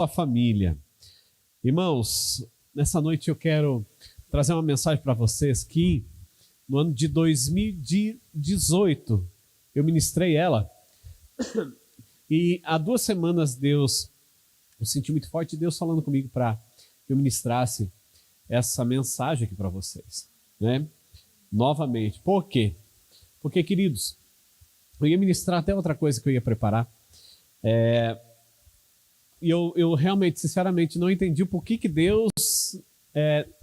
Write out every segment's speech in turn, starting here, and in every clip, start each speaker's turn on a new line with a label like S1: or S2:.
S1: a família. Irmãos, nessa noite eu quero trazer uma mensagem para vocês que no ano de 2018 eu ministrei ela e há 2 semanas eu senti muito forte Deus falando comigo para que eu ministrasse essa mensagem aqui para vocês, né? Novamente. Por quê? Porque, queridos, eu ia ministrar até outra coisa que eu ia preparar. E eu realmente, sinceramente, não entendi o porquê que Deus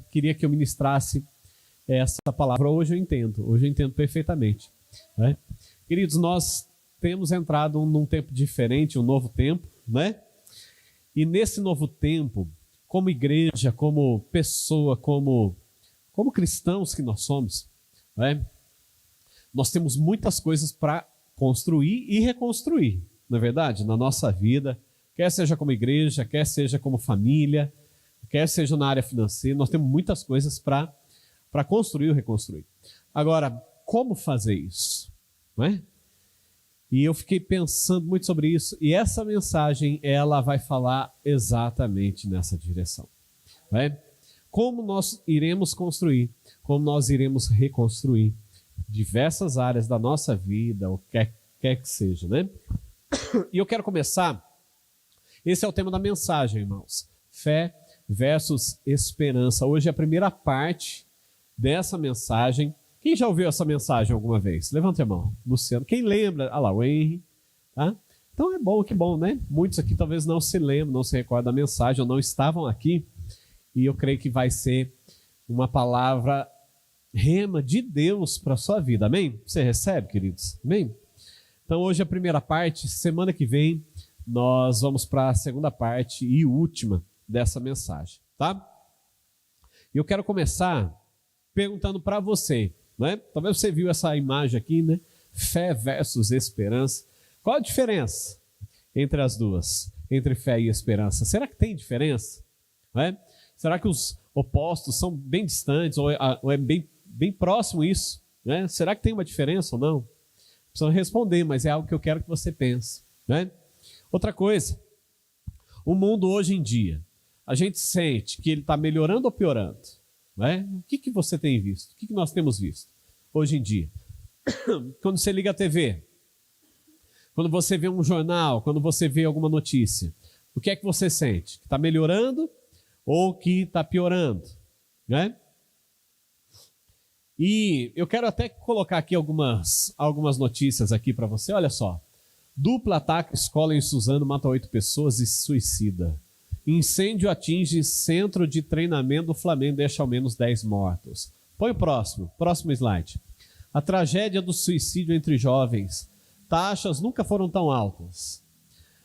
S1: queria que eu ministrasse essa palavra. Hoje eu entendo perfeitamente, né? Queridos, nós temos entrado num tempo diferente, um novo tempo, né? E nesse novo tempo, como igreja, como pessoa, como cristãos que nós somos, né? Nós temos muitas coisas para construir e reconstruir, não é verdade? Na nossa vida, quer seja como igreja, quer seja como família, quer seja na área financeira, nós temos muitas coisas para construir ou reconstruir. Agora, como fazer isso? Não é? E eu fiquei pensando muito sobre isso, e essa mensagem, ela vai falar exatamente nessa direção. Não é? Como nós iremos construir, como nós iremos reconstruir diversas áreas da nossa vida, ou quer que seja, né? E eu quero começar, esse é o tema da mensagem, irmãos, fé versus esperança. Hoje é a primeira parte dessa mensagem. Quem já ouviu essa mensagem alguma vez? Levanta a mão. Luciano. Quem lembra? Ah lá, o Henry. Tá? Então é bom, que bom, né? Muitos aqui talvez não se lembram, não se recordam da mensagem, ou não estavam aqui. E eu creio que vai ser uma palavra rema de Deus para a sua vida. Amém? Você recebe, queridos? Amém? Então hoje é a primeira parte. Semana que vem nós vamos para a segunda parte e última dessa mensagem, tá? E eu quero começar perguntando para você, né? Talvez você viu essa imagem aqui, né? Fé versus esperança. Qual a diferença entre as duas? Entre fé e esperança? Será que tem diferença? Né? Será que os opostos são bem distantes ou é bem próximo isso? Né? Será que tem uma diferença ou não? Precisa responder, mas é algo que eu quero que você pense, né? Outra coisa, o mundo hoje em dia, a gente sente que ele está melhorando ou piorando? Né? O que você tem visto? O que nós temos visto hoje em dia? Quando você liga a TV, quando você vê um jornal, quando você vê alguma notícia, o que é que você sente? Que está melhorando ou que está piorando? Né? E eu quero até colocar aqui algumas notícias aqui para você. Olha só. Dupla ataque escola em Suzano, mata 8 pessoas e se suicida. Incêndio atinge centro de treinamento do Flamengo e deixa ao menos 10 mortos. Põe o próximo slide. A tragédia do suicídio entre jovens. Taxas nunca foram tão altas.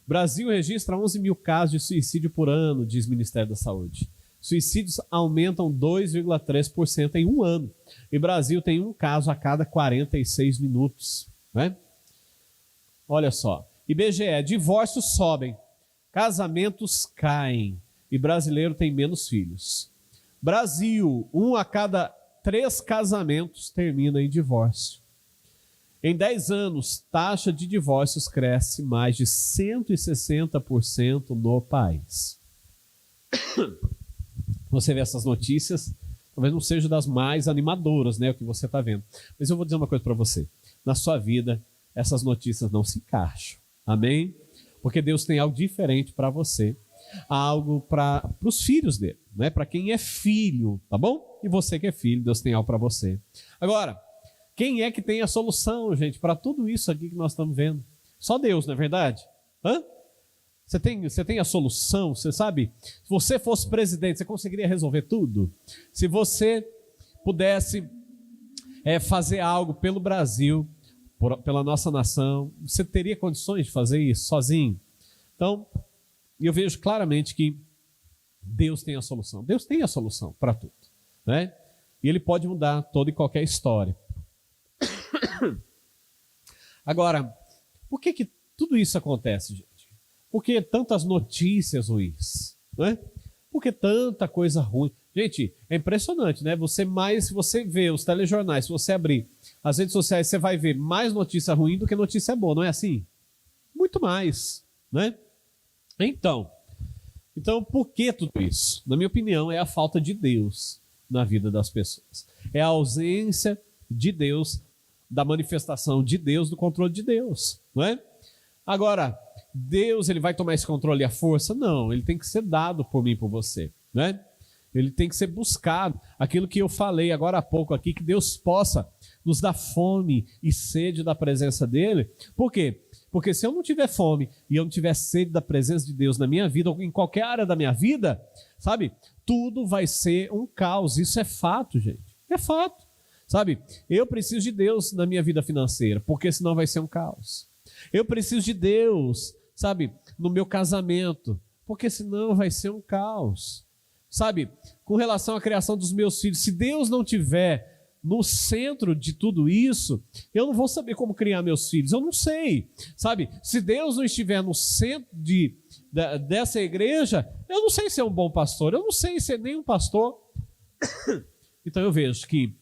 S1: Brasil registra 11 mil casos de suicídio por ano, diz o Ministério da Saúde. Suicídios aumentam 2,3% em um ano. E Brasil tem um caso a cada 46 minutos. Né? Olha só. IBGE, divórcios sobem. Casamentos caem e brasileiro tem menos filhos. Brasil, 1 a cada 3 casamentos termina em divórcio. Em 10 anos, taxa de divórcios cresce mais de 160% no país. Você vê essas notícias, talvez não sejam das mais animadoras, né, o que você está vendo. Mas eu vou dizer uma coisa para você. Na sua vida, essas notícias não se encaixam. Amém? Porque Deus tem algo diferente para você, algo para os filhos dele, né? Para quem é filho, tá bom? E você que é filho, Deus tem algo para você. Agora, quem é que tem a solução, gente, para tudo isso aqui que nós estamos vendo? Só Deus, não é verdade? Hã? Você tem a solução, você sabe? Se você fosse presidente, você conseguiria resolver tudo? Se você pudesse fazer algo pelo Brasil, pela nossa nação, você teria condições de fazer isso sozinho? Então, eu vejo claramente que Deus tem a solução. Deus tem a solução para tudo, né? E Ele pode mudar toda e qualquer história. Agora, por que tudo isso acontece, gente? Por que tantas notícias ruins? Né? Por que tanta coisa ruim? Gente, é impressionante, né? Se você vê os telejornais, se você abrir as redes sociais, você vai ver mais notícia ruim do que notícia boa, não é assim? Muito mais, né? Então, Então, por que tudo isso? Na minha opinião, é a falta de Deus na vida das pessoas. É a ausência de Deus, da manifestação de Deus, do controle de Deus, não é? Agora, Deus, ele vai tomar esse controle à força? Não, ele tem que ser dado por mim e por você, né? Ele tem que ser buscado. Aquilo que eu falei agora há pouco aqui, que Deus possa nos dar fome e sede da presença dele. Por quê? Porque se eu não tiver fome e eu não tiver sede da presença de Deus na minha vida, ou em qualquer área da minha vida, sabe? Tudo vai ser um caos. Isso é fato, gente. É fato. Sabe? Eu preciso de Deus na minha vida financeira, porque senão vai ser um caos. Eu preciso de Deus, sabe? No meu casamento, porque senão vai ser um caos. Sabe? Com relação à criação dos meus filhos, se Deus não tiver no centro de tudo isso, eu não vou saber como criar meus filhos, eu não sei, sabe? Se Deus não estiver no centro dessa igreja, eu não sei ser um bom pastor, eu não sei ser nem um pastor. Então eu vejo que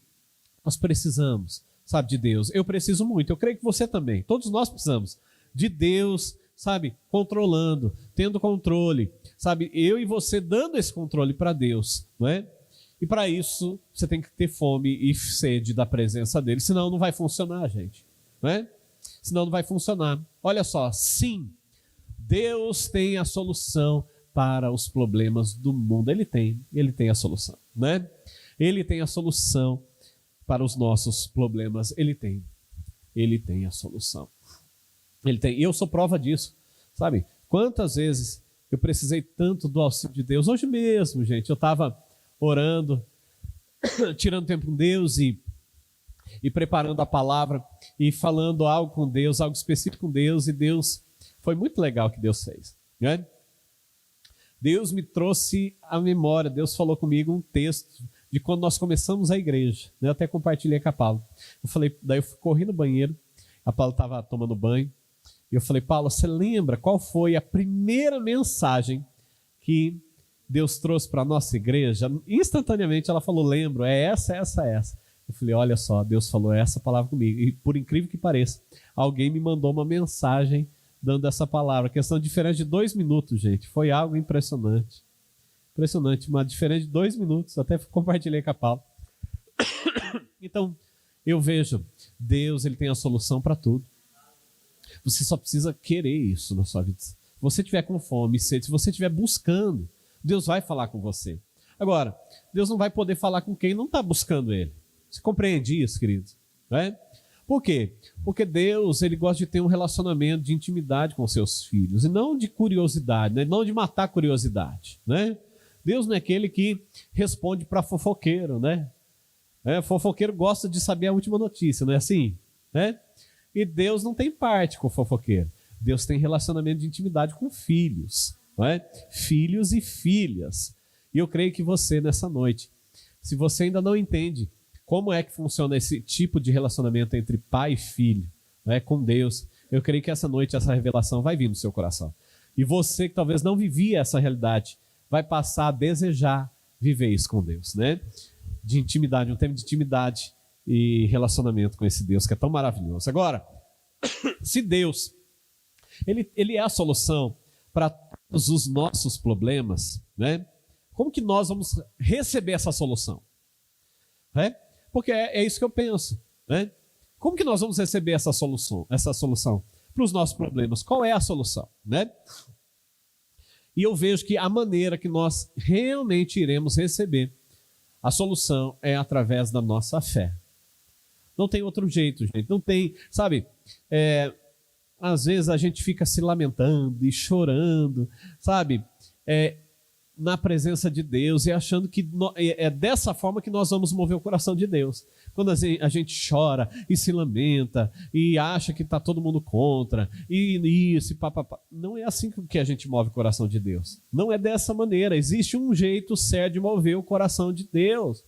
S1: nós precisamos, sabe, de Deus. Eu preciso muito, eu creio que você também, todos nós precisamos de Deus, sabe, controlando, tendo controle, sabe, eu e você dando esse controle para Deus, não é? E para isso, você tem que ter fome e sede da presença dele, senão não vai funcionar, gente, não é? Senão não vai funcionar. Olha só, sim, Deus tem a solução para os problemas do mundo. Ele tem a solução, né? Ele tem a solução para os nossos problemas. Ele tem a solução. Eu sou prova disso, sabe? Quantas vezes eu precisei tanto do auxílio de Deus. Hoje mesmo, gente, eu estava orando, tirando tempo com Deus e preparando a palavra e falando algo com Deus, algo específico com Deus, e Deus, foi muito legal o que Deus fez, né? Deus me trouxe à memória, Deus falou comigo um texto de quando nós começamos a igreja, né? Eu até compartilhei com a Paula. Daí eu corri no banheiro, a Paula estava tomando banho, e eu falei, Paula, você lembra qual foi a primeira mensagem que Deus trouxe para a nossa igreja? Instantaneamente ela falou, lembro, é essa. Eu falei, olha só, Deus falou essa palavra comigo. E por incrível que pareça, alguém me mandou uma mensagem dando essa palavra. Questão de diferença de 2 minutos, gente. Foi algo impressionante. Impressionante, uma diferença de 2 minutos. Até compartilhei com a Paula. Então, eu vejo, Deus, ele tem a solução para tudo. Você só precisa querer isso na sua vida. Se você tiver com fome e sede, se você estiver buscando, Deus vai falar com você. Agora, Deus não vai poder falar com quem não está buscando ele. Você compreende isso, queridos? Né? Por quê? Porque Deus, ele gosta de ter um relacionamento de intimidade com seus filhos, e não de curiosidade, né? Não de matar a curiosidade, né? Deus não é aquele que responde para fofoqueiro, né? Fofoqueiro gosta de saber a última notícia, não é assim? Né? E Deus não tem parte com o fofoqueiro. Deus tem relacionamento de intimidade com filhos, não é? Filhos e filhas. E eu creio que você, nessa noite, se você ainda não entende como é que funciona esse tipo de relacionamento entre pai e filho, né, com Deus, eu creio que essa noite essa revelação vai vir no seu coração. E você que talvez não vivia essa realidade, vai passar a desejar viver isso com Deus, né? De intimidade, um tempo de intimidade e relacionamento com esse Deus que é tão maravilhoso. Agora, se Deus, ele é a solução para todos os nossos problemas, né? Como que nós vamos receber essa solução? Porque é isso que eu penso, né? Como que nós vamos receber essa solução para os nossos problemas? Qual é a solução, né? E eu vejo que a maneira que nós realmente iremos receber a solução é através da nossa fé. Não tem outro jeito, gente. Não tem, sabe? Às vezes a gente fica se lamentando e chorando, sabe? Na presença de Deus e achando que é dessa forma que nós vamos mover o coração de Deus. Quando a gente chora e se lamenta e acha que está todo mundo contra e isso e papapá. Não é assim que a gente move o coração de Deus. Não é dessa maneira. Existe um jeito certo de mover o coração de Deus.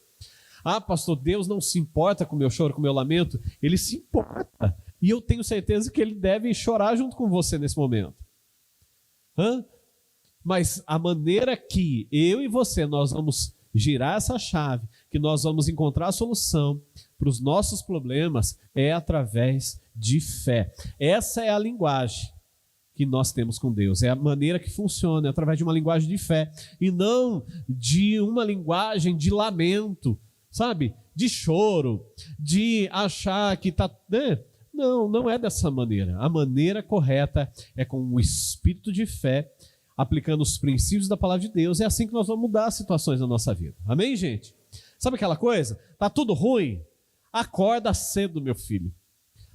S1: Ah, pastor, Deus não se importa com o meu choro, com o meu lamento? Ele se importa. E eu tenho certeza que ele deve chorar junto com você nesse momento. Mas a maneira que eu e você, nós vamos girar essa chave, que nós vamos encontrar a solução para os nossos problemas, é através de fé. Essa é a linguagem. que nós temos com Deus. É a maneira que funciona, é através de uma linguagem de fé, e não de uma linguagem de lamento, sabe? De choro, de achar que está... Não, não é dessa maneira. A maneira correta é com o espírito de fé, aplicando os princípios da palavra de Deus. É assim que nós vamos mudar as situações da nossa vida. Amém, gente? Sabe aquela coisa? Tá tudo ruim? Acorda cedo, meu filho.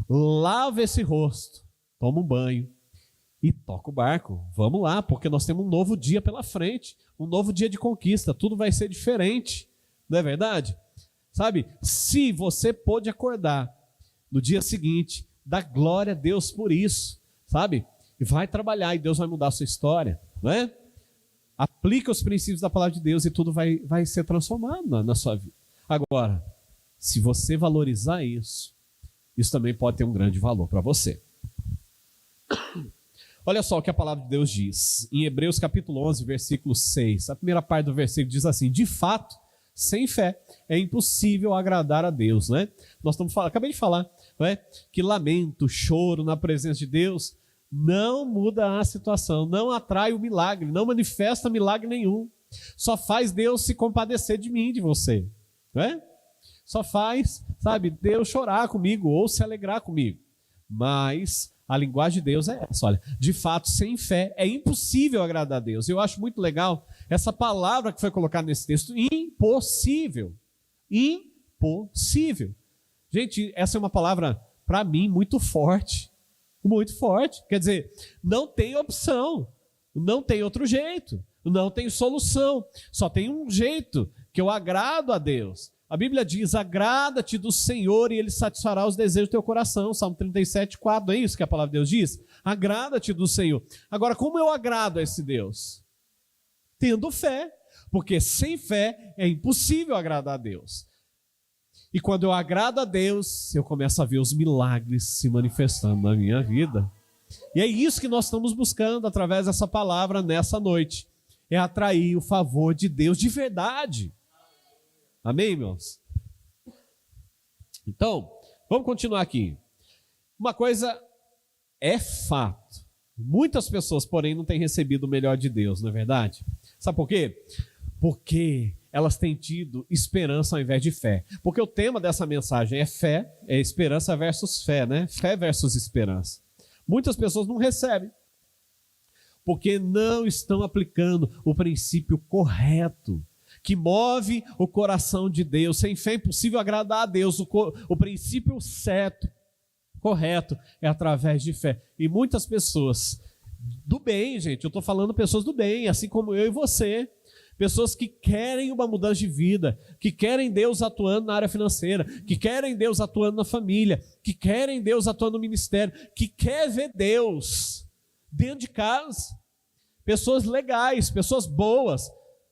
S1: Lava esse rosto, toma um banho e toca o barco. Vamos lá, porque nós temos um novo dia pela frente, um novo dia de conquista. Tudo vai ser diferente, não é verdade? Sabe, se você pôde acordar no dia seguinte, dá glória a Deus por isso, sabe? E vai trabalhar e Deus vai mudar a sua história, não é? Aplica os princípios da palavra de Deus e tudo vai ser transformado na sua vida. Agora, se você valorizar isso também pode ter um grande valor para você. Olha só o que a palavra de Deus diz. Em Hebreus capítulo 11, versículo 6. A primeira parte do versículo diz assim: de fato, sem fé é impossível agradar a Deus, né? Nós estamos falando, acabei de falar, não é? Que lamento, choro na presença de Deus não muda a situação, não atrai o milagre, não manifesta milagre nenhum. Só faz Deus se compadecer de mim, de você, não é? Só faz, sabe, Deus chorar comigo ou se alegrar comigo. Mas a linguagem de Deus é essa, olha. De fato, sem fé é impossível agradar a Deus. Eu acho muito legal essa palavra que foi colocada nesse texto, impossível. Impossível. Gente, essa é uma palavra, para mim, muito forte. Muito forte. Quer dizer, não tem opção. Não tem outro jeito. Não tem solução. Só tem um jeito, que eu agrado a Deus. A Bíblia diz: agrada-te do Senhor e Ele satisfará os desejos do teu coração. Salmo 37, 4, é isso que a palavra de Deus diz? Agrada-te do Senhor. Agora, como eu agrado a esse Deus? Tendo fé, porque sem fé é impossível agradar a Deus. E quando eu agrado a Deus, eu começo a ver os milagres se manifestando na minha vida. E é isso que nós estamos buscando através dessa palavra nessa noite. É atrair o favor de Deus de verdade. Amém, meus? Então, vamos continuar aqui. Uma coisa é fato. Muitas pessoas, porém, não têm recebido o melhor de Deus, não é verdade? Sabe por quê? Porque elas têm tido esperança ao invés de fé. Porque o tema dessa mensagem é fé, é esperança versus fé, né? Fé versus esperança. Muitas pessoas não recebem, porque não estão aplicando o princípio correto, que move o coração de Deus. Sem fé é impossível agradar a Deus. O princípio certo, correto, é através de fé. E muitas pessoas do bem, gente, eu estou falando pessoas do bem, assim como eu e você, pessoas que querem uma mudança de vida, que querem Deus atuando na área financeira, que querem Deus atuando na família, que querem Deus atuando no ministério, que quer ver Deus dentro de casa. Pessoas legais, pessoas boas,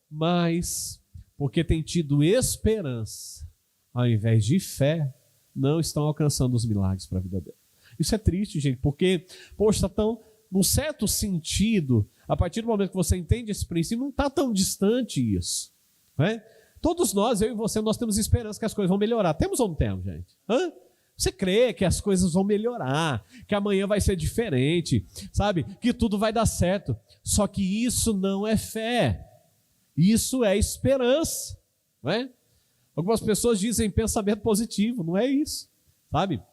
S1: mas porque têm tido esperança ao invés de fé, não estão alcançando os milagres para a vida dela. Isso é triste, gente, porque, poxa, está tão, num certo sentido, a partir do momento que você entende esse princípio, não está tão distante isso, né? Todos nós, eu e você, nós temos esperança que as coisas vão melhorar. Temos ou não temos, gente? Você crê que as coisas vão melhorar, que amanhã vai ser diferente, sabe? Que tudo vai dar certo. Só que isso não é fé. Isso é esperança, não é? Algumas pessoas dizem pensamento positivo, não é isso, sabe?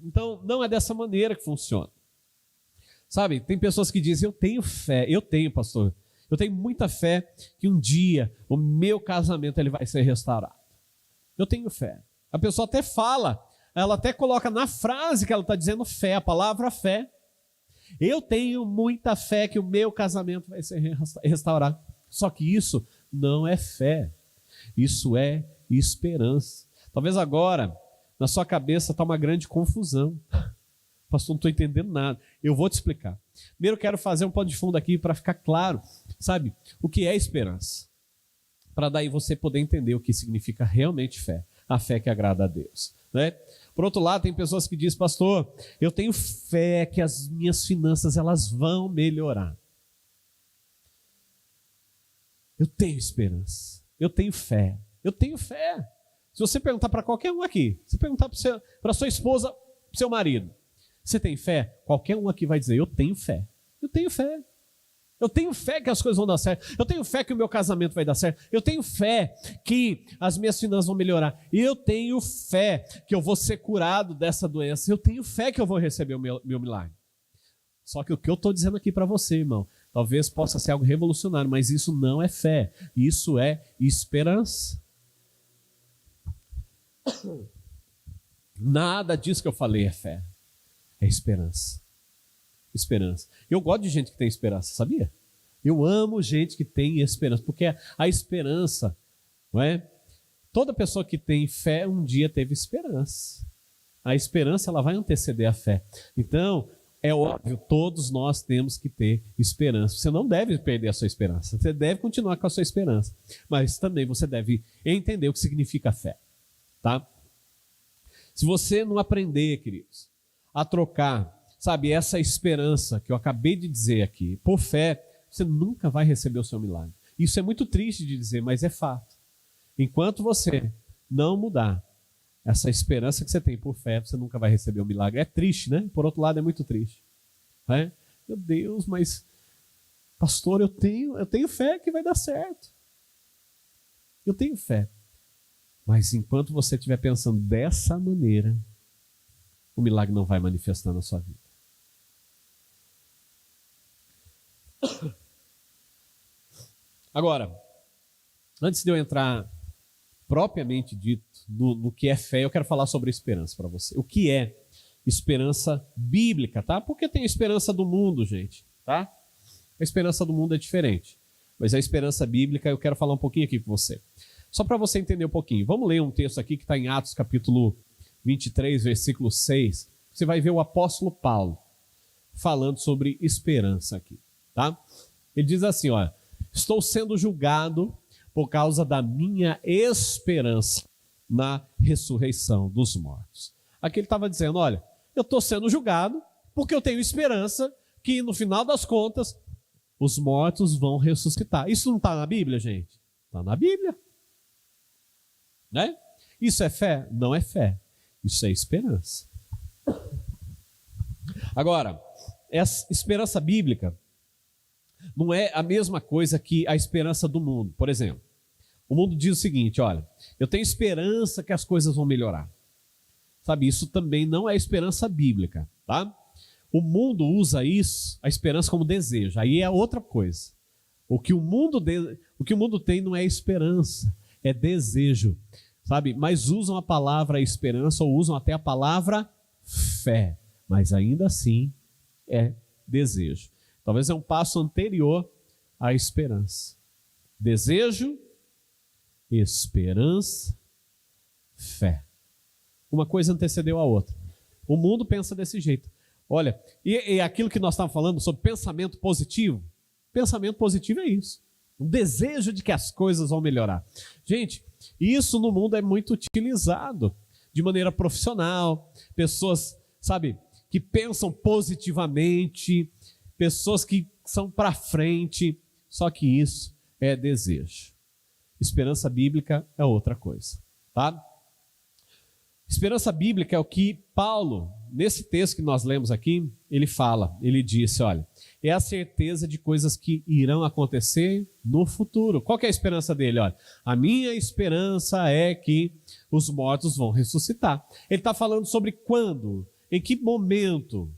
S1: Então, não é dessa maneira que funciona. Sabe, tem pessoas que dizem: eu tenho fé, pastor, eu tenho muita fé que um dia o meu casamento ele vai ser restaurado. Eu tenho fé. A pessoa até fala, ela até coloca na frase que ela está dizendo fé, a palavra fé. Eu tenho muita fé que o meu casamento vai ser restaurado. Só que isso não é fé. Isso é esperança. Talvez agora, na sua cabeça, está uma grande confusão. Pastor, não estou entendendo nada. Eu vou te explicar. Primeiro, eu quero fazer um pano de fundo aqui para ficar claro, sabe, o que é esperança. Para daí você poder entender o que significa realmente fé. A fé que agrada a Deus, né? Por outro lado, tem pessoas que dizem: pastor, eu tenho fé que as minhas finanças elas vão melhorar. Eu tenho esperança, eu tenho fé, eu tenho fé. Se você perguntar para qualquer um aqui, se perguntar para sua esposa, para o seu marido, Você tem fé? Qualquer um aqui vai dizer, eu tenho fé. Eu tenho fé. Eu tenho fé que as coisas vão dar certo. Eu tenho fé que o meu casamento vai dar certo. Eu tenho fé que as minhas finanças vão melhorar. Eu tenho fé que eu vou ser curado dessa doença. Eu tenho fé que eu vou receber o meu milagre. Só que o que eu estou dizendo aqui para você, irmão, talvez possa ser algo revolucionário, mas isso não é fé. Isso é esperança. Nada disso que eu falei é fé. É esperança. Esperança. Eu gosto de gente que tem esperança, sabia? Eu amo gente que tem esperança, porque a esperança, não é? Toda pessoa que tem fé um dia teve esperança. A esperança ela vai anteceder a fé. Então, é óbvio, todos nós temos que ter esperança. Você não deve perder a sua esperança. Você deve continuar com a sua esperança. Mas também você deve entender o que significa fé. Tá? Se você não aprender, queridos, a trocar, sabe, essa esperança que eu acabei de dizer aqui, por fé, você nunca vai receber o seu milagre. Isso é muito triste de dizer, mas é fato. Enquanto você não mudar essa esperança que você tem por fé, você nunca vai receber o milagre. É triste, né? Por outro lado, é muito triste. É? Meu Deus, mas pastor, eu tenho fé que vai dar certo. Eu tenho fé. Mas enquanto você estiver pensando dessa maneira, o milagre não vai manifestar na sua vida. Agora, antes de eu entrar propriamente dito no que é fé, eu quero falar sobre esperança para você. O que é esperança bíblica, tá? Porque tem a esperança do mundo, gente, tá? A esperança do mundo é diferente. Mas a esperança bíblica eu quero falar um pouquinho aqui com você. Só para você entender um pouquinho. Vamos ler um texto aqui que está em Atos capítulo 23, versículo 6. Você vai ver o apóstolo Paulo falando sobre esperança aqui, tá? Ele diz assim, ó: estou sendo julgado por causa da minha esperança na ressurreição dos mortos. Aqui ele estava dizendo, olha, eu estou sendo julgado porque eu tenho esperança que no final das contas os mortos vão ressuscitar. Isso não está na Bíblia, gente? Está na Bíblia. Né? Isso é fé? Não é fé. Isso é esperança. Agora, essa esperança bíblica não é a mesma coisa que a esperança do mundo. Por exemplo, o mundo diz o seguinte, olha, eu tenho esperança que as coisas vão melhorar. Sabe, isso também não é esperança bíblica, tá? O mundo usa isso, a esperança, como desejo. Aí é outra coisa. O que o mundo tem não é esperança, é desejo, sabe? Mas usam a palavra esperança ou usam até a palavra fé, mas ainda assim é desejo. Talvez é um passo anterior à esperança. Desejo, esperança, fé. Uma coisa antecedeu a outra. O mundo pensa desse jeito. Olha, e aquilo que nós estávamos falando sobre pensamento positivo, pensamento positivo é isso. Um desejo de que as coisas vão melhorar. Gente, isso no mundo é muito utilizado de maneira profissional. Pessoas, sabe, que pensam positivamente, pessoas que são para frente, só que isso é desejo. Esperança bíblica é outra coisa, tá? Esperança bíblica é o que Paulo, nesse texto que nós lemos aqui, ele fala, ele disse, olha, é a certeza de coisas que irão acontecer no futuro. Qual que é a esperança dele? Olha, a minha esperança é que os mortos vão ressuscitar. Ele está falando sobre quando, em que momento?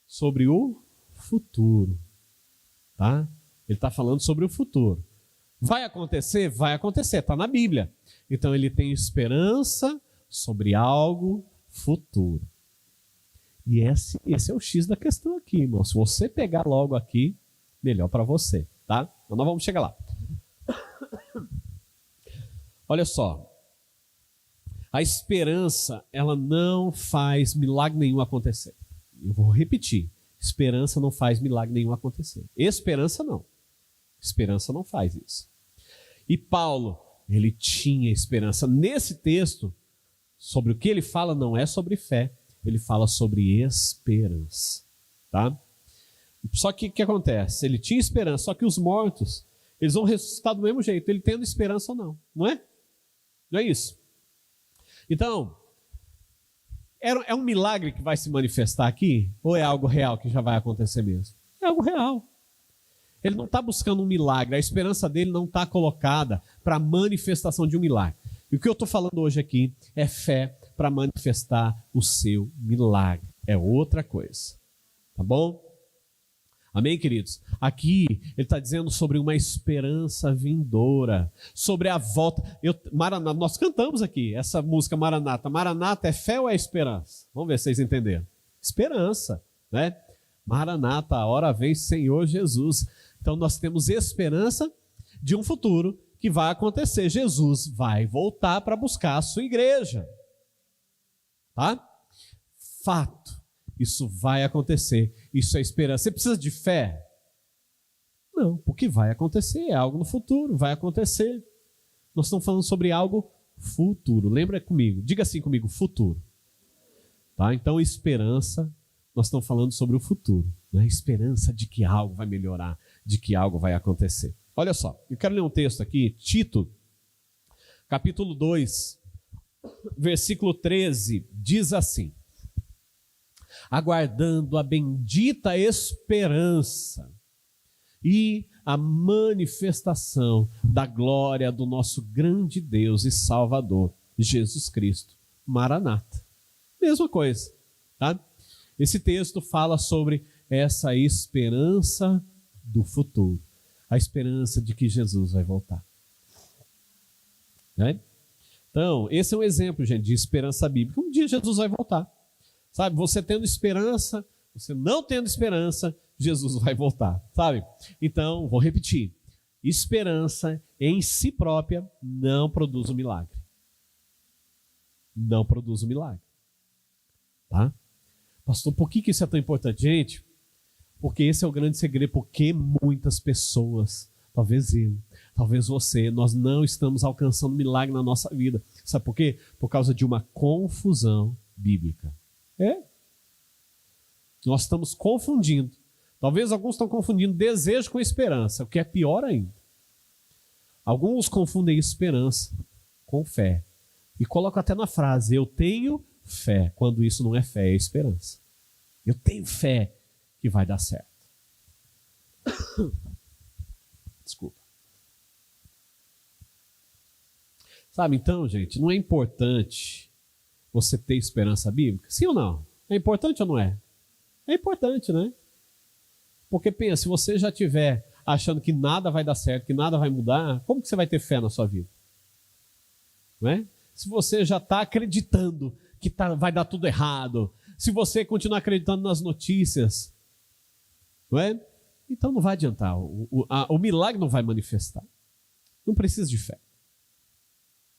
S1: Sobre o futuro, tá? Ele está falando sobre o futuro. Vai acontecer? Vai acontecer, está na Bíblia. Então ele tem esperança sobre algo futuro. E esse é o X da questão aqui, irmão. Se você pegar logo aqui, melhor para você, tá? Então nós vamos chegar lá. Olha só. A esperança, ela não faz milagre nenhum acontecer. Eu vou repetir. Esperança não faz milagre nenhum acontecer. Esperança não. Esperança não faz isso. E Paulo, ele tinha esperança. Nesse texto, sobre o que ele fala não é sobre fé, ele fala sobre esperança, tá? Só que o que acontece? Ele tinha esperança, só que os mortos, eles vão ressuscitar do mesmo jeito, ele tendo esperança ou não, não é? Não é isso? Então, É um milagre que vai se manifestar aqui? Ou é algo real que já vai acontecer mesmo? É algo real. Ele não está buscando um milagre, a esperança dele não está colocada para a manifestação de um milagre. E o que eu estou falando hoje aqui é fé para manifestar o seu milagre. É outra coisa. Tá bom? Amém, queridos? Aqui ele está dizendo sobre uma esperança vindoura, sobre a volta. Maranata, nós cantamos aqui essa música Maranata. Maranata é fé ou é esperança? Vamos ver se vocês entenderam. Esperança, né? Maranata, a hora vem, Senhor Jesus. Então nós temos esperança de um futuro que vai acontecer. Jesus vai voltar para buscar a sua igreja. Tá? Fato. Isso vai acontecer. Isso é esperança. Você precisa de fé? Não, porque vai acontecer. É algo no futuro, vai acontecer. Nós estamos falando sobre algo futuro. Lembra comigo? Diga assim comigo, futuro. Tá? Então, esperança, nós estamos falando sobre o futuro. Né? Esperança de que algo vai melhorar, de que algo vai acontecer. Olha só, eu quero ler um texto aqui, Tito, capítulo 2, versículo 13, diz assim: aguardando a bendita esperança e a manifestação da glória do nosso grande Deus e Salvador, Jesus Cristo. Maranata. Mesma coisa, tá? Esse texto fala sobre essa esperança do futuro, a esperança de que Jesus vai voltar. Né? Então, esse é um exemplo, gente, de esperança bíblica. Um dia Jesus vai voltar. Sabe, você tendo esperança, você não tendo esperança, Jesus vai voltar, sabe? Então, vou repetir. Esperança em si própria não produz um milagre. Não produz um milagre. Tá? Pastor, por que isso é tão importante? Gente, porque esse é o grande segredo, porque muitas pessoas, talvez eu, talvez você, nós não estamos alcançando milagre na nossa vida. Sabe por quê? Por causa de uma confusão bíblica. Nós estamos confundindo. Talvez alguns estão confundindo desejo com esperança, o que é pior ainda. Alguns confundem esperança com fé. E colocam até na frase, eu tenho fé, quando isso não é fé, é esperança. Eu tenho fé que vai dar certo. Desculpa. Sabe, então, gente, não é importante você ter esperança bíblica? Sim ou não? É importante ou não é? É importante, né? Porque pensa, se você já estiver achando que nada vai dar certo, que nada vai mudar, como que você vai ter fé na sua vida? Não é? Se você já está acreditando que vai dar tudo errado, se você continuar acreditando nas notícias, não é? Então não vai adiantar, o milagre não vai manifestar. Não precisa de fé.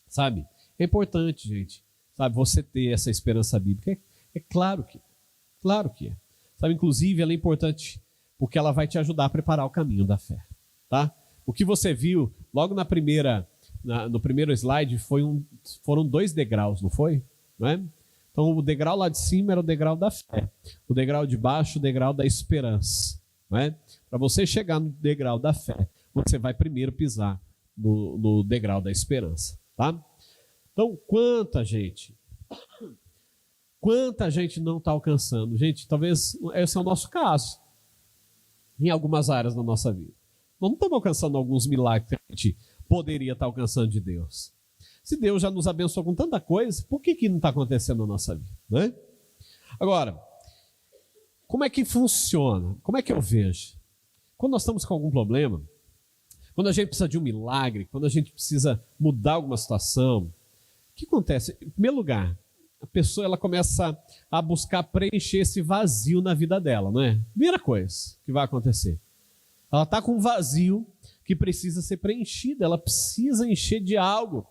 S1: Sabe? É importante, gente, sabe, você ter essa esperança bíblica. É claro que é. Sabe, inclusive, ela é importante porque ela vai te ajudar a preparar o caminho da fé. Tá? O que você viu logo no primeiro slide foram 2 degraus, não foi? Não é? Então, o degrau lá de cima era o degrau da fé. O degrau de baixo, o degrau da esperança. Não é? Para você chegar no degrau da fé, você vai primeiro pisar no degrau da esperança. Tá? Então, quanta gente não está alcançando? Gente, talvez esse é o nosso caso, em algumas áreas da nossa vida. Nós não estamos alcançando alguns milagres que a gente poderia estar alcançando de Deus. Se Deus já nos abençoou com tanta coisa, por que não está acontecendo na nossa vida? Né? Agora, como é que funciona? Como é que eu vejo? Quando nós estamos com algum problema, quando a gente precisa de um milagre, quando a gente precisa mudar alguma situação, o que acontece? Em primeiro lugar, a pessoa ela começa a buscar preencher esse vazio na vida dela, não é? Primeira coisa que vai acontecer. Ela está com um vazio que precisa ser preenchido, ela precisa encher de algo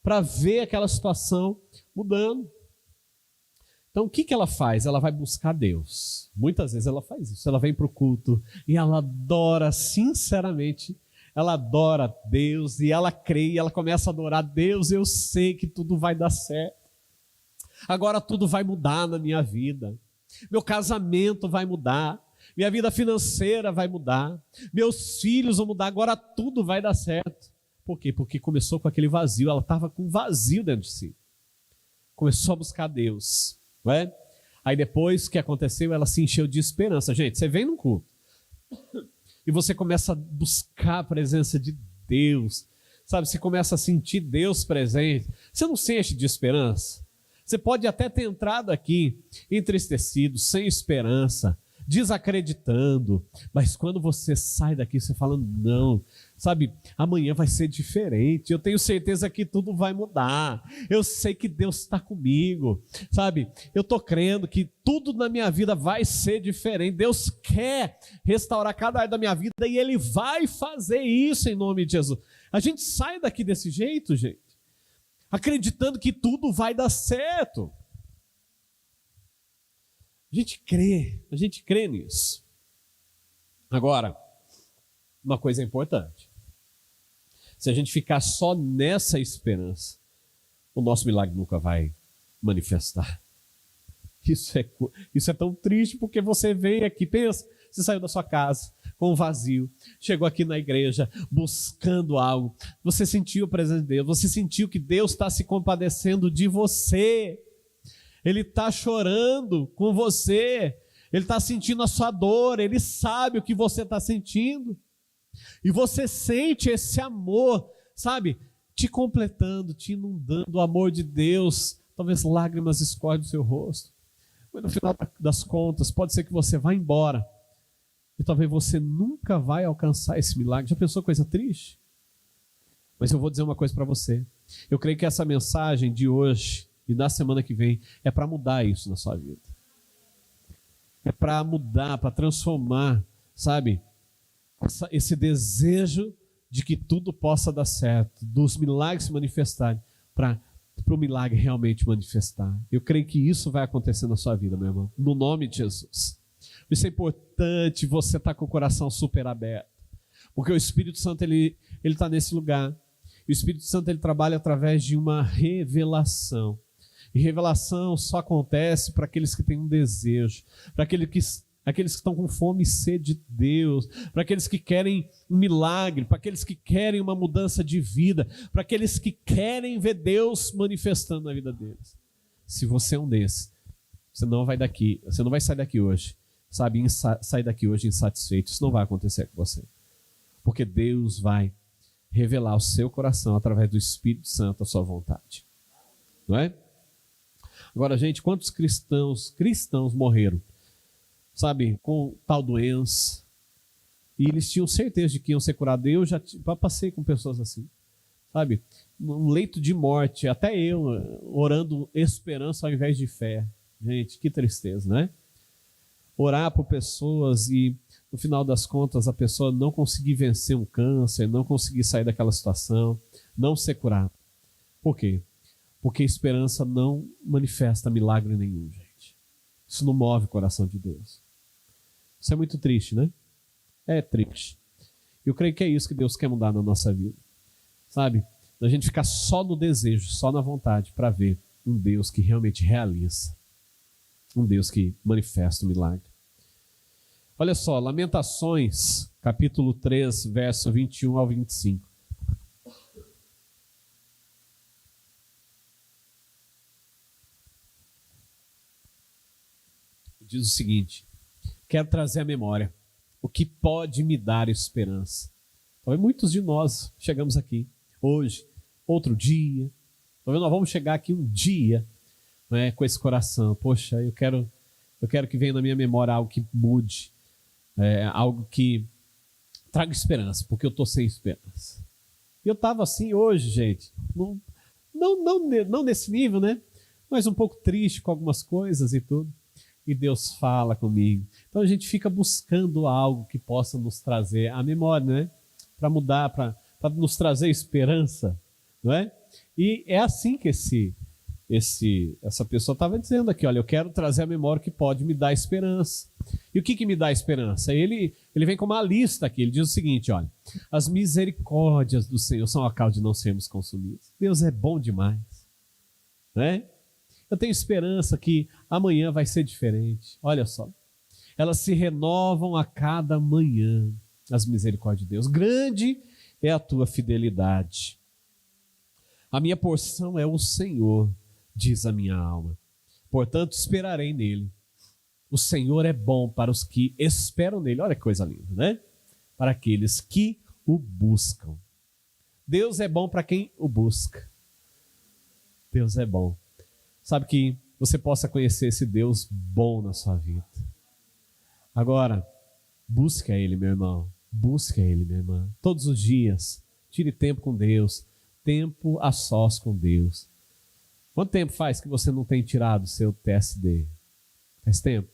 S1: para ver aquela situação mudando. Então, o que ela faz? Ela vai buscar Deus. Muitas vezes ela faz isso. Ela vem para o culto e ela adora sinceramente. Ela adora Deus e ela crê e ela começa a adorar Deus. Eu sei que tudo vai dar certo. Agora tudo vai mudar na minha vida. Meu casamento vai mudar. Minha vida financeira vai mudar. Meus filhos vão mudar. Agora tudo vai dar certo. Por quê? Porque começou com aquele vazio. Ela estava com vazio dentro de si. Começou a buscar Deus. não é? Aí depois que aconteceu, ela se encheu de esperança. Gente, você vem num culto e você começa a buscar a presença de Deus, sabe? Você começa a sentir Deus presente. Você não se enche de esperança? Você pode até ter entrado aqui entristecido, sem esperança, desacreditando, mas quando você sai daqui, você fala, não, sabe, amanhã vai ser diferente, eu tenho certeza que tudo vai mudar, eu sei que Deus está comigo, sabe, eu estou crendo que tudo na minha vida vai ser diferente, Deus quer restaurar cada área da minha vida e Ele vai fazer isso em nome de Jesus. A gente sai daqui desse jeito, gente, acreditando que tudo vai dar certo. A gente crê nisso. Agora, uma coisa importante. Se a gente ficar só nessa esperança, o nosso milagre nunca vai manifestar. Isso é tão triste, porque você vem aqui, pensa, você saiu da sua casa com um vazio, chegou aqui na igreja buscando algo, você sentiu a presença de Deus, você sentiu que Deus está se compadecendo de você, Ele está chorando com você, Ele está sentindo a sua dor, Ele sabe o que você está sentindo, e você sente esse amor, sabe, te completando, te inundando, o amor de Deus, talvez lágrimas escorrem do seu rosto, mas no final das contas, pode ser que você vá embora, e talvez você nunca vai alcançar esse milagre. Já pensou coisa triste? Mas eu vou dizer uma coisa para você, eu creio que essa mensagem de hoje, e na semana que vem, é para mudar isso na sua vida. É para mudar, para transformar, sabe? Esse desejo de que tudo possa dar certo, dos milagres se manifestarem, para o milagre realmente manifestar. Eu creio que isso vai acontecer na sua vida, meu irmão. No nome de Jesus. Isso é importante, você estar com o coração super aberto. Porque o Espírito Santo, ele está nesse lugar. O Espírito Santo, ele trabalha através de uma revelação. E revelação só acontece para aqueles que têm um desejo, para aqueles que estão com fome e sede de Deus, para aqueles que querem um milagre, para aqueles que querem uma mudança de vida, para aqueles que querem ver Deus manifestando na vida deles. Se você é um desses, você não vai sair daqui hoje, sabe, sair daqui hoje insatisfeito. Isso não vai acontecer com você, porque Deus vai revelar ao seu coração, através do Espírito Santo, a sua vontade, não é? Agora, gente, quantos cristãos morreram, sabe, com tal doença, e eles tinham certeza de que iam ser curados. Eu já passei com pessoas assim, sabe, num leito de morte, até eu, orando esperança ao invés de fé. Gente, que tristeza, né? Orar por pessoas e, no final das contas, a pessoa não conseguir vencer um câncer, não conseguir sair daquela situação, não ser curada. Por quê? Porque a esperança não manifesta milagre nenhum, gente. Isso não move o coração de Deus. Isso é muito triste, né? É triste. Eu creio que é isso que Deus quer mudar na nossa vida. Sabe? A gente ficar só no desejo, só na vontade, para ver um Deus que realmente realiza. Um Deus que manifesta o milagre. Olha só, Lamentações, capítulo 3, verso 21 ao 25. Diz o seguinte: quero trazer à memória o que pode me dar esperança. Talvez muitos de nós chegamos aqui hoje, outro dia. Talvez nós vamos chegar aqui um dia, né, com esse coração. Poxa, eu quero que venha na minha memória algo que mude, algo que traga esperança, porque eu estou sem esperança. E eu estava assim hoje, gente, não nesse nível, né? Mas um pouco triste com algumas coisas e tudo. E Deus fala comigo. Então a gente fica buscando algo que possa nos trazer a memória, né? Para mudar, para nos trazer esperança, não é? E é assim que essa pessoa estava dizendo aqui, olha, eu quero trazer a memória que pode me dar esperança. E o que me dá esperança? Ele vem com uma lista aqui, ele diz o seguinte, olha, as misericórdias do Senhor são a causa de não sermos consumidos. Deus é bom demais, né? Eu tenho esperança que amanhã vai ser diferente. Olha só, elas se renovam a cada manhã, as misericórdias de Deus. Grande é a tua fidelidade. A minha porção é o Senhor, diz a minha alma. Portanto, esperarei nele. O Senhor é bom para os que esperam nele. Olha que coisa linda, né? Para aqueles que o buscam. Deus é bom para quem o busca. Deus é bom. Sabe, que você possa conhecer esse Deus bom na sua vida. Agora, busque a Ele, meu irmão. Busque a Ele, minha irmã. Todos os dias, tire tempo com Deus. Tempo a sós com Deus. Quanto tempo faz que você não tem tirado o seu TSD? Faz tempo?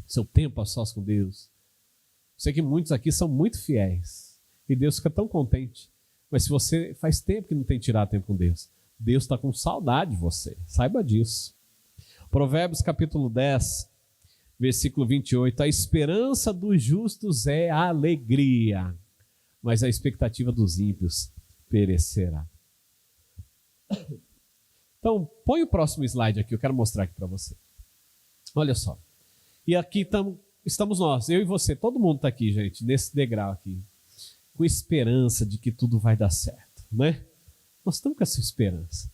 S1: Seu tempo a sós com Deus. Sei que muitos aqui são muito fiéis. E Deus fica tão contente. Mas se você faz tempo que não tem tirado tempo com Deus, Deus está com saudade de você. Saiba disso. Provérbios capítulo 10, versículo 28. A esperança dos justos é alegria, mas a expectativa dos ímpios perecerá. Então, põe o próximo slide aqui, eu quero mostrar aqui para você. Olha só. E aqui estamos nós, eu e você, todo mundo está aqui, gente, nesse degrau aqui, com esperança de que tudo vai dar certo, né? Nós estamos com essa esperança.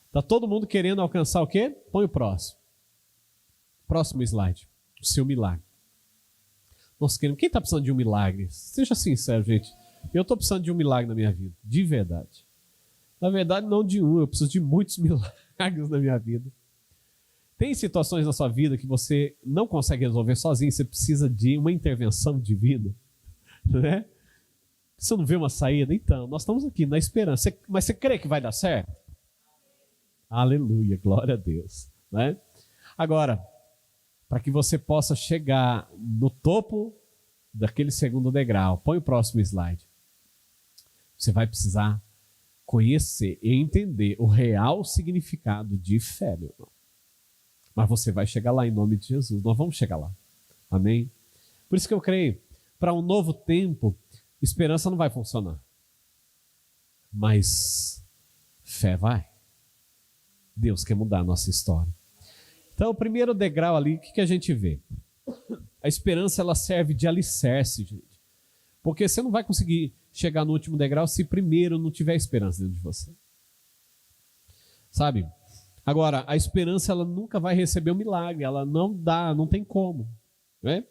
S1: Está todo mundo querendo alcançar o quê? Põe o próximo. Próximo slide. O seu milagre. Nós queremos. Quem está precisando de um milagre? Seja sincero, gente. Eu estou precisando de um milagre na minha vida. De verdade. Na verdade, não de um. Eu preciso de muitos milagres na minha vida. Tem situações na sua vida que você não consegue resolver sozinho. Você precisa de uma intervenção divina. Né? Você não vê uma saída? Então, nós estamos aqui na esperança. Mas você crê que vai dar certo? Aleluia, glória a Deus. Né? Agora, para que você possa chegar no topo daquele segundo degrau, põe o próximo slide. Você vai precisar conhecer e entender o real significado de fé, meu irmão. Mas você vai chegar lá em nome de Jesus. Nós vamos chegar lá. Amém? Por isso que eu creio, para um novo tempo, esperança não vai funcionar. Mas fé vai. Deus quer mudar a nossa história. Então, o primeiro degrau ali, o que a gente vê? A esperança, ela serve de alicerce, gente. Porque você não vai conseguir chegar no último degrau se primeiro não tiver esperança dentro de você. Sabe? Agora, a esperança, ela nunca vai receber um milagre. Ela não dá, não tem como. Né?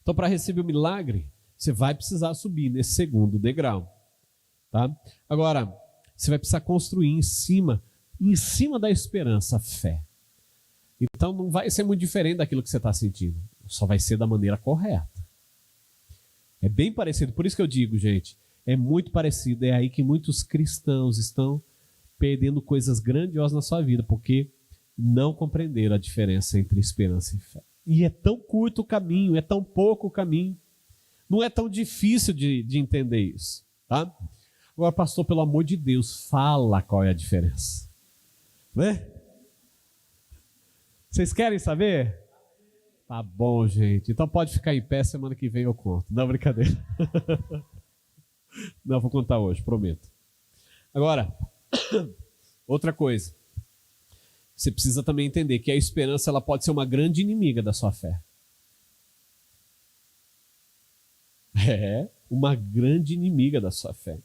S1: Então, para receber o milagre, você vai precisar subir nesse segundo degrau. Tá? Agora, você vai precisar construir em cima da esperança, a fé. Então não vai ser muito diferente daquilo que você está sentindo. Só vai ser da maneira correta. É bem parecido. Por isso que eu digo, gente, é muito parecido. É aí que muitos cristãos estão perdendo coisas grandiosas na sua vida, porque não compreenderam a diferença entre esperança e fé. E é tão curto o caminho, é tão pouco o caminho. Não é tão difícil de entender isso. Tá? Agora, pastor, pelo amor de Deus, fala qual é a diferença. Né? Vocês querem saber? Tá bom, gente. Então pode ficar em pé, semana que vem eu conto. Não, brincadeira. Não, vou contar hoje, prometo. Agora, outra coisa. Você precisa também entender que a esperança, ela pode ser uma grande inimiga da sua fé. É, uma grande inimiga da sua fé.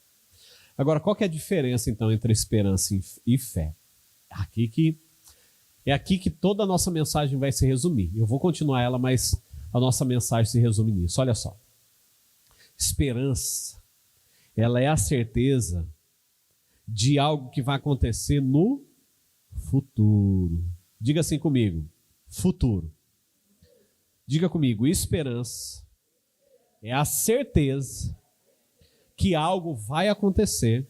S1: Agora, qual que é a diferença, então, entre esperança e fé? É aqui que toda a nossa mensagem vai se resumir. Eu vou continuar ela, mas a nossa mensagem se resume nisso. Olha só. Esperança, ela é a certeza de algo que vai acontecer no futuro. Diga assim comigo. Futuro. Diga comigo. Esperança é a certeza que algo vai acontecer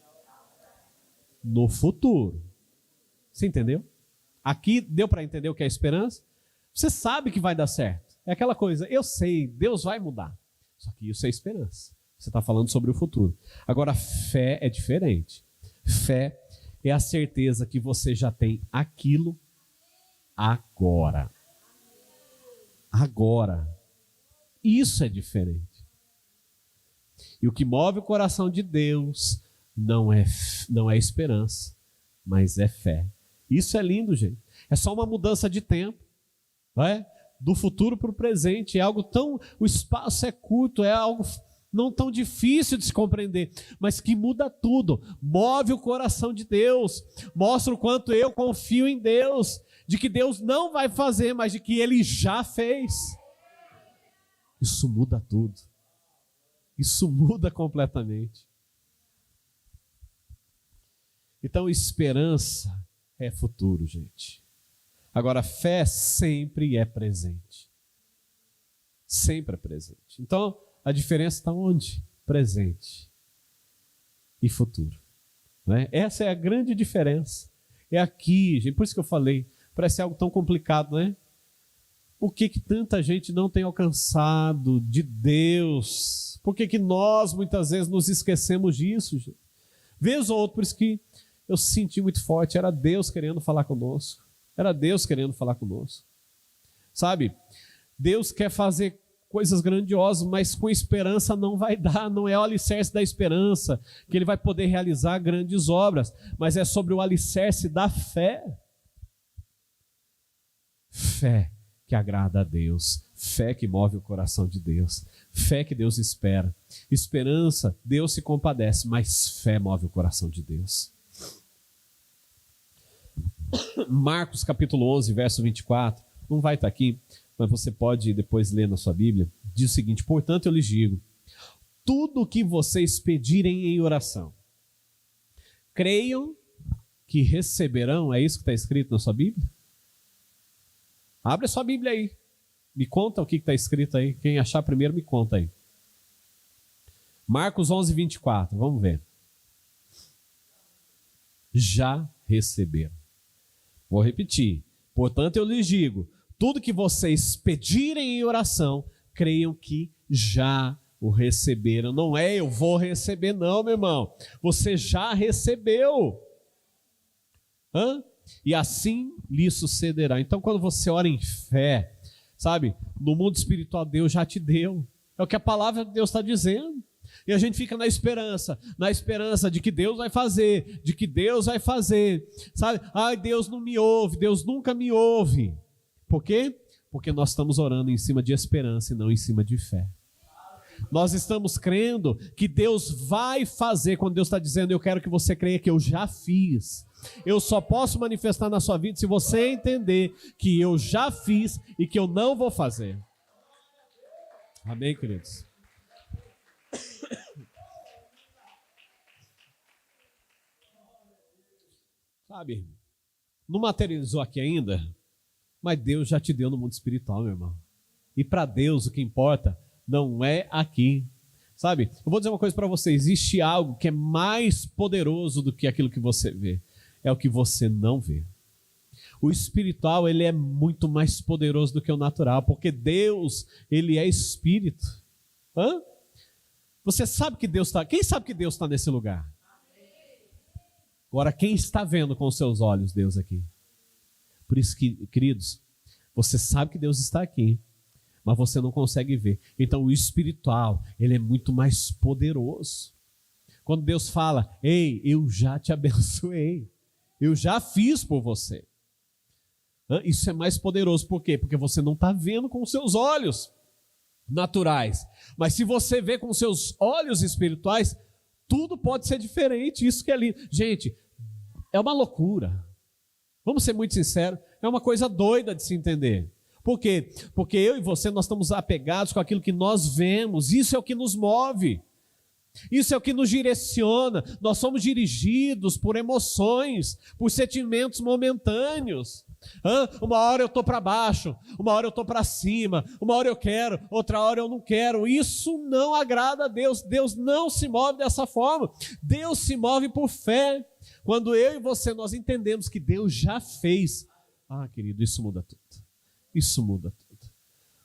S1: no futuro. Você entendeu? Aqui deu para entender o que é esperança? Você sabe que vai dar certo. É aquela coisa, eu sei, Deus vai mudar. Só que isso é esperança. Você está falando sobre o futuro. Agora, fé é diferente. Fé é a certeza que você já tem aquilo agora. Agora. Isso é diferente. E o que move o coração de Deus não é esperança, mas é fé. Isso é lindo, gente. É só uma mudança de tempo, não é? Do futuro para o presente. É algo tão... O espaço é curto, é algo não tão difícil de se compreender, mas que muda tudo. Move o coração de Deus. Mostra o quanto eu confio em Deus. de que Deus não vai fazer, mas de que Ele já fez. Isso muda tudo. Isso muda completamente. Então, esperança é futuro, gente. Agora, fé sempre é presente. Sempre é presente. Então, a diferença está onde? Presente e futuro. Não é? Essa é a grande diferença. É aqui, gente. Por isso que eu falei, parece algo tão complicado, não é? Por que tanta gente não tem alcançado de Deus? Por que nós, muitas vezes, nos esquecemos disso, gente? Vez ou outra, por isso que eu senti muito forte, era Deus querendo falar conosco. Era Deus querendo falar conosco. Sabe? Deus quer fazer coisas grandiosas, mas com esperança não vai dar. Não é o alicerce da esperança que Ele vai poder realizar grandes obras, mas é sobre o alicerce da fé. Fé que agrada a Deus. Fé que move o coração de Deus. Fé que Deus espera. Esperança, Deus se compadece, mas fé move o coração de Deus. Marcos capítulo 11, verso 24, não vai estar aqui, mas você pode depois ler na sua Bíblia, diz o seguinte: portanto eu lhes digo, tudo o que vocês pedirem em oração, creiam que receberão. É isso que está escrito na sua Bíblia? Abre a sua Bíblia aí, me conta o que está escrito aí, quem achar primeiro me conta aí. Marcos 11, 24, vamos ver. Já receberam. Vou repetir. Portanto, eu lhes digo, tudo que vocês pedirem em oração, creiam que já o receberam. Não é eu vou receber, não, meu irmão. Você já recebeu. E assim lhe sucederá. Então, quando você ora em fé, sabe, no mundo espiritual, Deus já te deu. É o que a palavra de Deus está dizendo. E a gente fica na esperança de que Deus vai fazer, sabe? Ai, Deus não me ouve, Deus nunca me ouve. Por quê? Porque nós estamos orando em cima de esperança e não em cima de fé. Nós estamos crendo que Deus vai fazer, quando Deus está dizendo, eu quero que você creia que eu já fiz. Eu só posso manifestar na sua vida se você entender que eu já fiz e que eu não vou fazer. Amém, queridos? Sabe, não materializou aqui ainda, mas Deus já te deu no mundo espiritual, meu irmão. E para Deus o que importa não é aqui. Sabe, eu vou dizer uma coisa para você, existe algo que é mais poderoso do que aquilo que você vê. É o que você não vê. O espiritual, ele é muito mais poderoso do que o natural, porque Deus, ele é espírito. Você sabe que Deus está... Quem sabe que Deus está nesse lugar? Agora, quem está vendo com os seus olhos Deus aqui? Por isso que, queridos, você sabe que Deus está aqui, mas você não consegue ver. Então, o espiritual, ele é muito mais poderoso. Quando Deus fala, ei, eu já te abençoei, eu já fiz por você. Isso é mais poderoso. Por quê? Porque você não está vendo com os seus olhos naturais. Mas se você vê com os seus olhos espirituais, tudo pode ser diferente. Isso que é lindo. Gente, é uma loucura. Vamos ser muito sinceros, é uma coisa doida de se entender. Por quê? Porque eu e você, nós estamos apegados com aquilo que nós vemos. Isso é o que nos move. Isso é o que nos direciona. Nós somos dirigidos por emoções, por sentimentos momentâneos. Uma hora eu estou para baixo, uma hora eu estou para cima, uma hora eu quero, outra hora eu não quero. Isso não agrada a Deus. Deus não se move dessa forma. Deus se move por fé. Quando eu e você, nós entendemos que Deus já fez. Querido, isso muda tudo. Isso muda tudo.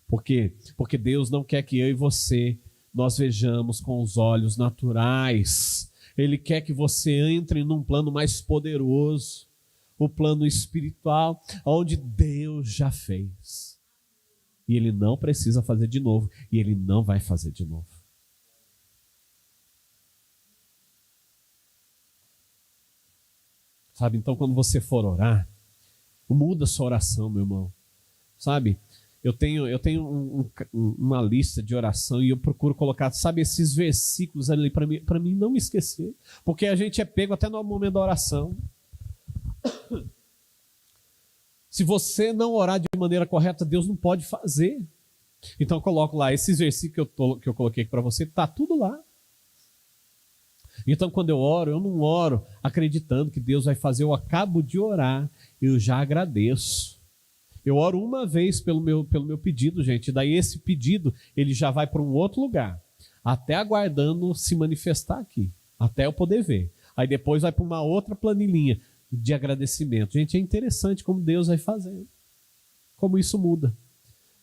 S1: Por quê? Porque Deus não quer que eu e você nós vejamos com os olhos naturais. Ele quer que você entre num plano mais poderoso, o plano espiritual, onde Deus já fez. E Ele não precisa fazer de novo, e Ele não vai fazer de novo. Sabe, então quando você for orar, muda a sua oração, meu irmão. Sabe, eu tenho uma lista de oração e eu procuro colocar, sabe, esses versículos ali para mim não me esquecer. Porque a gente é pego até no momento da oração. Se você não orar de maneira correta, Deus não pode fazer. Então eu coloco lá, esses versículos que eu coloquei aqui para você, está tudo lá. Então quando eu oro, eu não oro acreditando que Deus vai fazer. Eu acabo de orar, eu já agradeço. Eu oro uma vez pelo meu pedido, gente. Daí esse pedido, ele já vai para um outro lugar. Até aguardando se manifestar aqui. Até eu poder ver. Aí depois vai para uma outra planilhinha de agradecimento. Gente, é interessante como Deus vai fazendo. Como isso muda.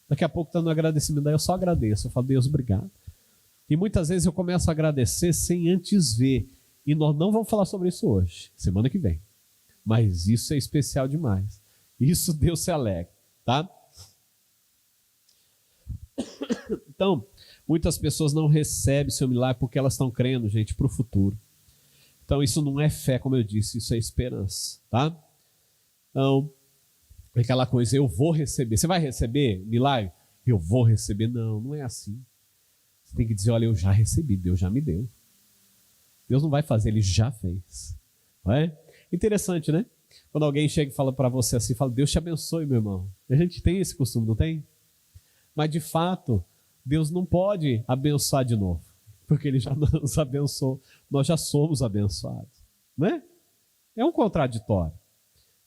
S1: Daqui a pouco está no agradecimento, daí eu só agradeço. Eu falo, Deus, obrigado. E muitas vezes eu começo a agradecer sem antes ver. E nós não vamos falar sobre isso hoje, semana que vem. Mas isso é especial demais. Isso Deus se alegra, tá? Então, muitas pessoas não recebem seu milagre porque elas estão crendo, gente, para o futuro. Então, isso não é fé, como eu disse, isso é esperança, tá? Então, aquela coisa, eu vou receber. Você vai receber milagre? Eu vou receber. Não, não é assim. Você tem que dizer, olha, eu já recebi, Deus já me deu. Deus não vai fazer, Ele já fez. Não é? Interessante, né? Quando alguém chega e fala para você assim, fala, Deus te abençoe, meu irmão. A gente tem esse costume, não tem? Mas, de fato, Deus não pode abençoar de novo. Porque Ele já nos abençoou. Nós já somos abençoados. Né? É um contraditório.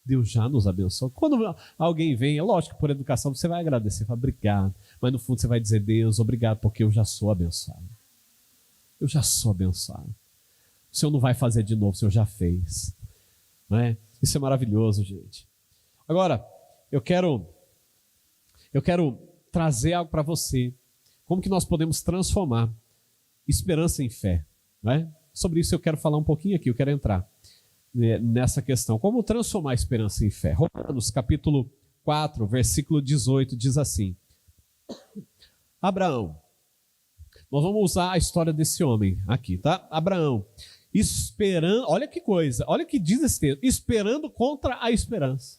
S1: Deus já nos abençoou. Quando alguém vem, é lógico que por educação você vai agradecer, fala, obrigado. Mas no fundo você vai dizer, Deus, obrigado, porque eu já sou abençoado. Eu já sou abençoado. O Senhor não vai fazer de novo, o Senhor já fez. Não é? Isso é maravilhoso, gente. Agora, eu quero trazer algo para você. Como que nós podemos transformar esperança em fé? Não é? Sobre isso eu quero falar um pouquinho aqui, eu quero entrar nessa questão. Como transformar a esperança em fé? Romanos capítulo 4, versículo 18, diz assim. Abraão. Nós vamos usar a história desse homem aqui, tá? Abraão, esperando, olha que coisa, olha o que diz esse texto, esperando contra a esperança.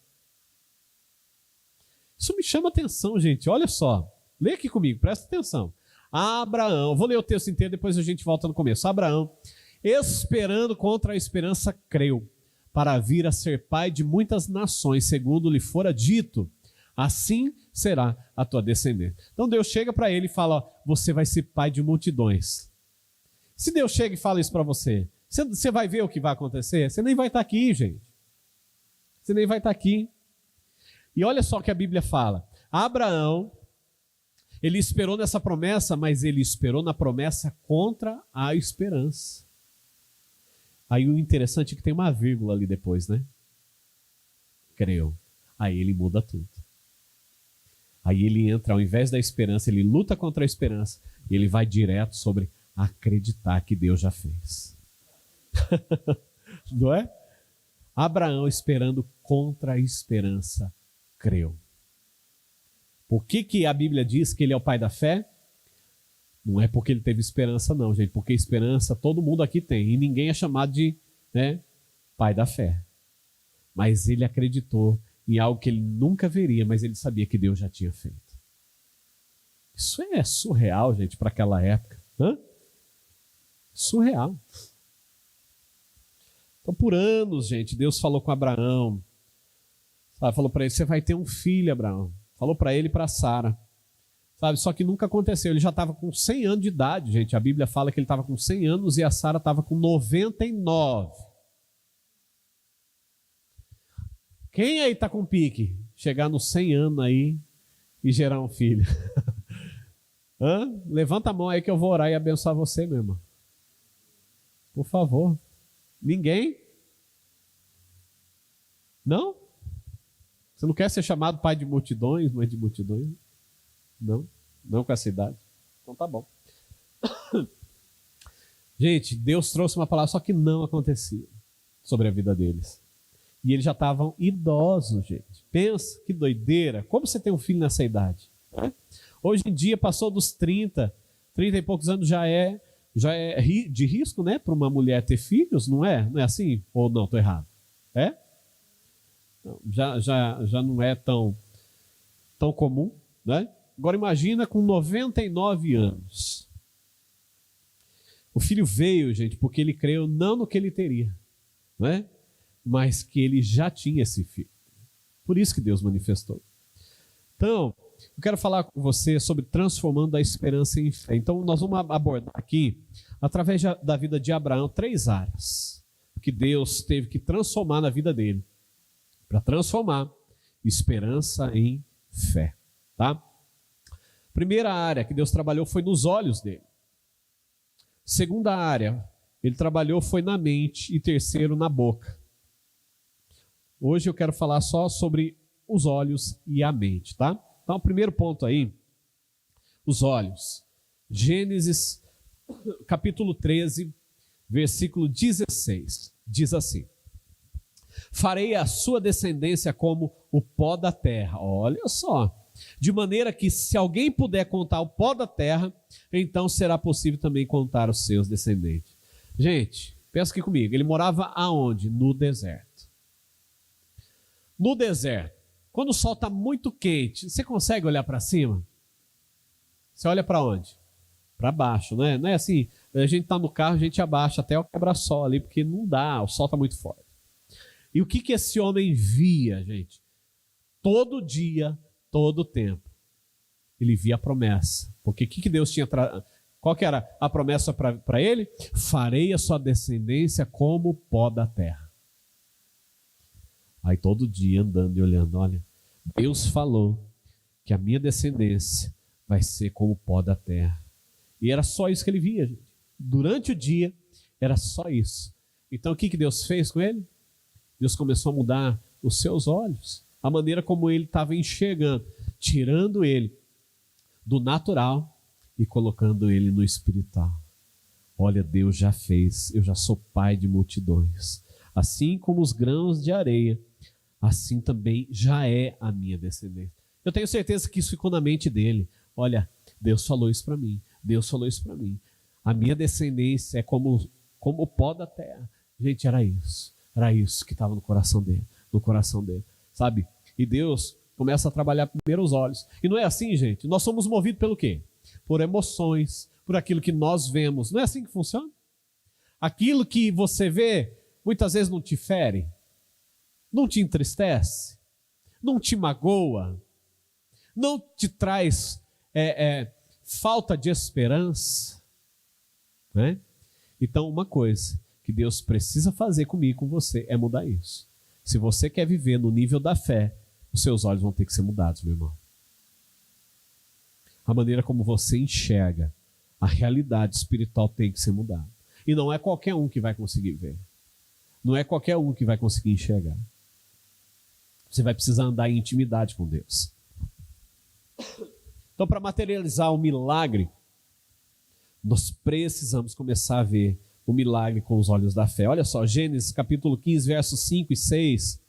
S1: Isso me chama atenção, gente, olha só. Lê aqui comigo, presta atenção. Abraão, vou ler o texto inteiro, depois a gente volta no começo. Abraão, esperando contra a esperança, creu, para vir a ser pai de muitas nações, segundo lhe fora dito, assim será a tua descendência. Então Deus chega para ele e fala, ó, você vai ser pai de multidões. Se Deus chega e fala isso para você, você vai ver o que vai acontecer? Você nem vai estar aqui, gente. Você nem vai estar aqui. E olha só o que a Bíblia fala. Abraão, ele esperou nessa promessa, mas ele esperou na promessa contra a esperança. Aí o interessante é que tem uma vírgula ali depois, né? Creu. Aí ele muda tudo. Aí ele entra, ao invés da esperança, ele luta contra a esperança e ele vai direto sobre acreditar que Deus já fez. Não é? Abraão, esperando contra a esperança, creu. Por que a Bíblia diz que ele é o pai da fé? Não é porque ele teve esperança não, gente, porque esperança todo mundo aqui tem, e ninguém é chamado de pai da fé. Mas ele acreditou em algo que ele nunca veria, mas ele sabia que Deus já tinha feito. Isso é surreal, gente, para aquela época. Surreal. Então, por anos, gente, Deus falou com Abraão, sabe, falou para ele, você vai ter um filho, Abraão. Falou para ele e para Sara. Sabe, só que nunca aconteceu. Ele já estava com 100 anos de idade, gente. A Bíblia fala que ele estava com 100 anos e a Sara estava com 99. Quem aí está com pique? Chegar nos 100 anos aí e gerar um filho. Levanta a mão aí que eu vou orar e abençoar você, meu irmão. Por favor. Ninguém? Não? Você não quer ser chamado pai de multidões, mãe de multidões? Não? Não com essa idade? Então tá bom. Gente, Deus trouxe uma palavra, só que não acontecia sobre a vida deles. E eles já estavam idosos, gente. Pensa, que doideira. Como você tem um filho nessa idade? Hoje em dia, passou dos 30 e poucos anos, já é de risco, né? Para uma mulher ter filhos, não é? Não é assim? Ou não, estou errado? É? Já não é tão comum, né? Agora imagina com 99 anos. O filho veio, gente, porque ele creu não no que ele teria, né? Mas que ele já tinha esse filho. Por isso que Deus manifestou. Então, eu quero falar com você sobre transformando a esperança em fé. Então, nós vamos abordar aqui, através da vida de Abraão, 3 áreas que Deus teve que transformar na vida dele, para transformar esperança em fé, tá? Primeira área que Deus trabalhou foi nos olhos dele. Segunda área, ele trabalhou foi na mente. E terceiro, na boca. Hoje eu quero falar só sobre os olhos e a mente, tá? Então, o primeiro ponto aí, os olhos. Gênesis, capítulo 13, versículo 16, diz assim: farei a sua descendência como o pó da terra. Olha só. De maneira que se alguém puder contar o pó da terra, então será possível também contar os seus descendentes. Gente, pensa aqui comigo. Ele morava aonde? No deserto. No deserto. Quando o sol está muito quente, você consegue olhar para cima? Você olha para onde? Para baixo, né? Não é assim, a gente está no carro, a gente abaixa até o quebra-sol ali, porque não dá, o sol está muito forte. E o que esse homem via, gente? Todo dia, todo tempo, ele via a promessa. Porque o que Deus tinha qual que era a promessa para ele? Farei a sua descendência como o pó da terra. Aí todo dia andando e olhando, olha, Deus falou que a minha descendência vai ser como o pó da terra. E era só isso que ele via, gente. Durante o dia, era só isso. Então o que Deus fez com ele? Deus começou a mudar os seus olhos, a maneira como ele estava enxergando, tirando ele do natural e colocando ele no espiritual. Olha, Deus já fez, eu já sou pai de multidões. Assim como os grãos de areia, assim também já é a minha descendência. Eu tenho certeza que isso ficou na mente dele. Olha, Deus falou isso para mim. Deus falou isso para mim. A minha descendência é como o pó da terra. Gente, era isso. Era isso que estava no coração dele, sabe? E Deus começa a trabalhar primeiro os olhos. E não é assim, gente? Nós somos movidos pelo quê? Por emoções, por aquilo que nós vemos. Não é assim que funciona? Aquilo que você vê, muitas vezes não te fere, não te entristece, não te magoa, não te traz falta de esperança, né? Então, uma coisa que Deus precisa fazer comigo e com você é mudar isso. Se você quer viver no nível da fé, os seus olhos vão ter que ser mudados, meu irmão. A maneira como você enxerga a realidade espiritual tem que ser mudada. E não é qualquer um que vai conseguir ver. Não é qualquer um que vai conseguir enxergar. Você vai precisar andar em intimidade com Deus. Então, para materializar o milagre, nós precisamos começar a ver o milagre com os olhos da fé. Olha só, Gênesis capítulo 15, versos 5 e 6.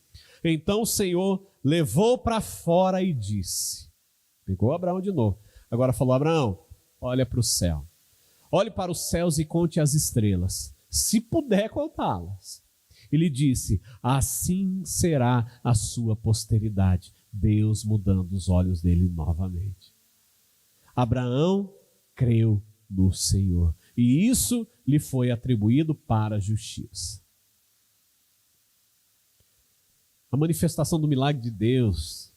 S1: Então o Senhor levou para fora e disse. Pegou Abraão de novo. Agora falou: Abraão, olha para o céu. Olhe para os céus e conte as estrelas, se puder contá-las. Ele disse: assim será a sua posteridade. Deus mudando os olhos dele novamente. Abraão creu no Senhor, e isso lhe foi atribuído para a justiça. A manifestação do milagre de Deus,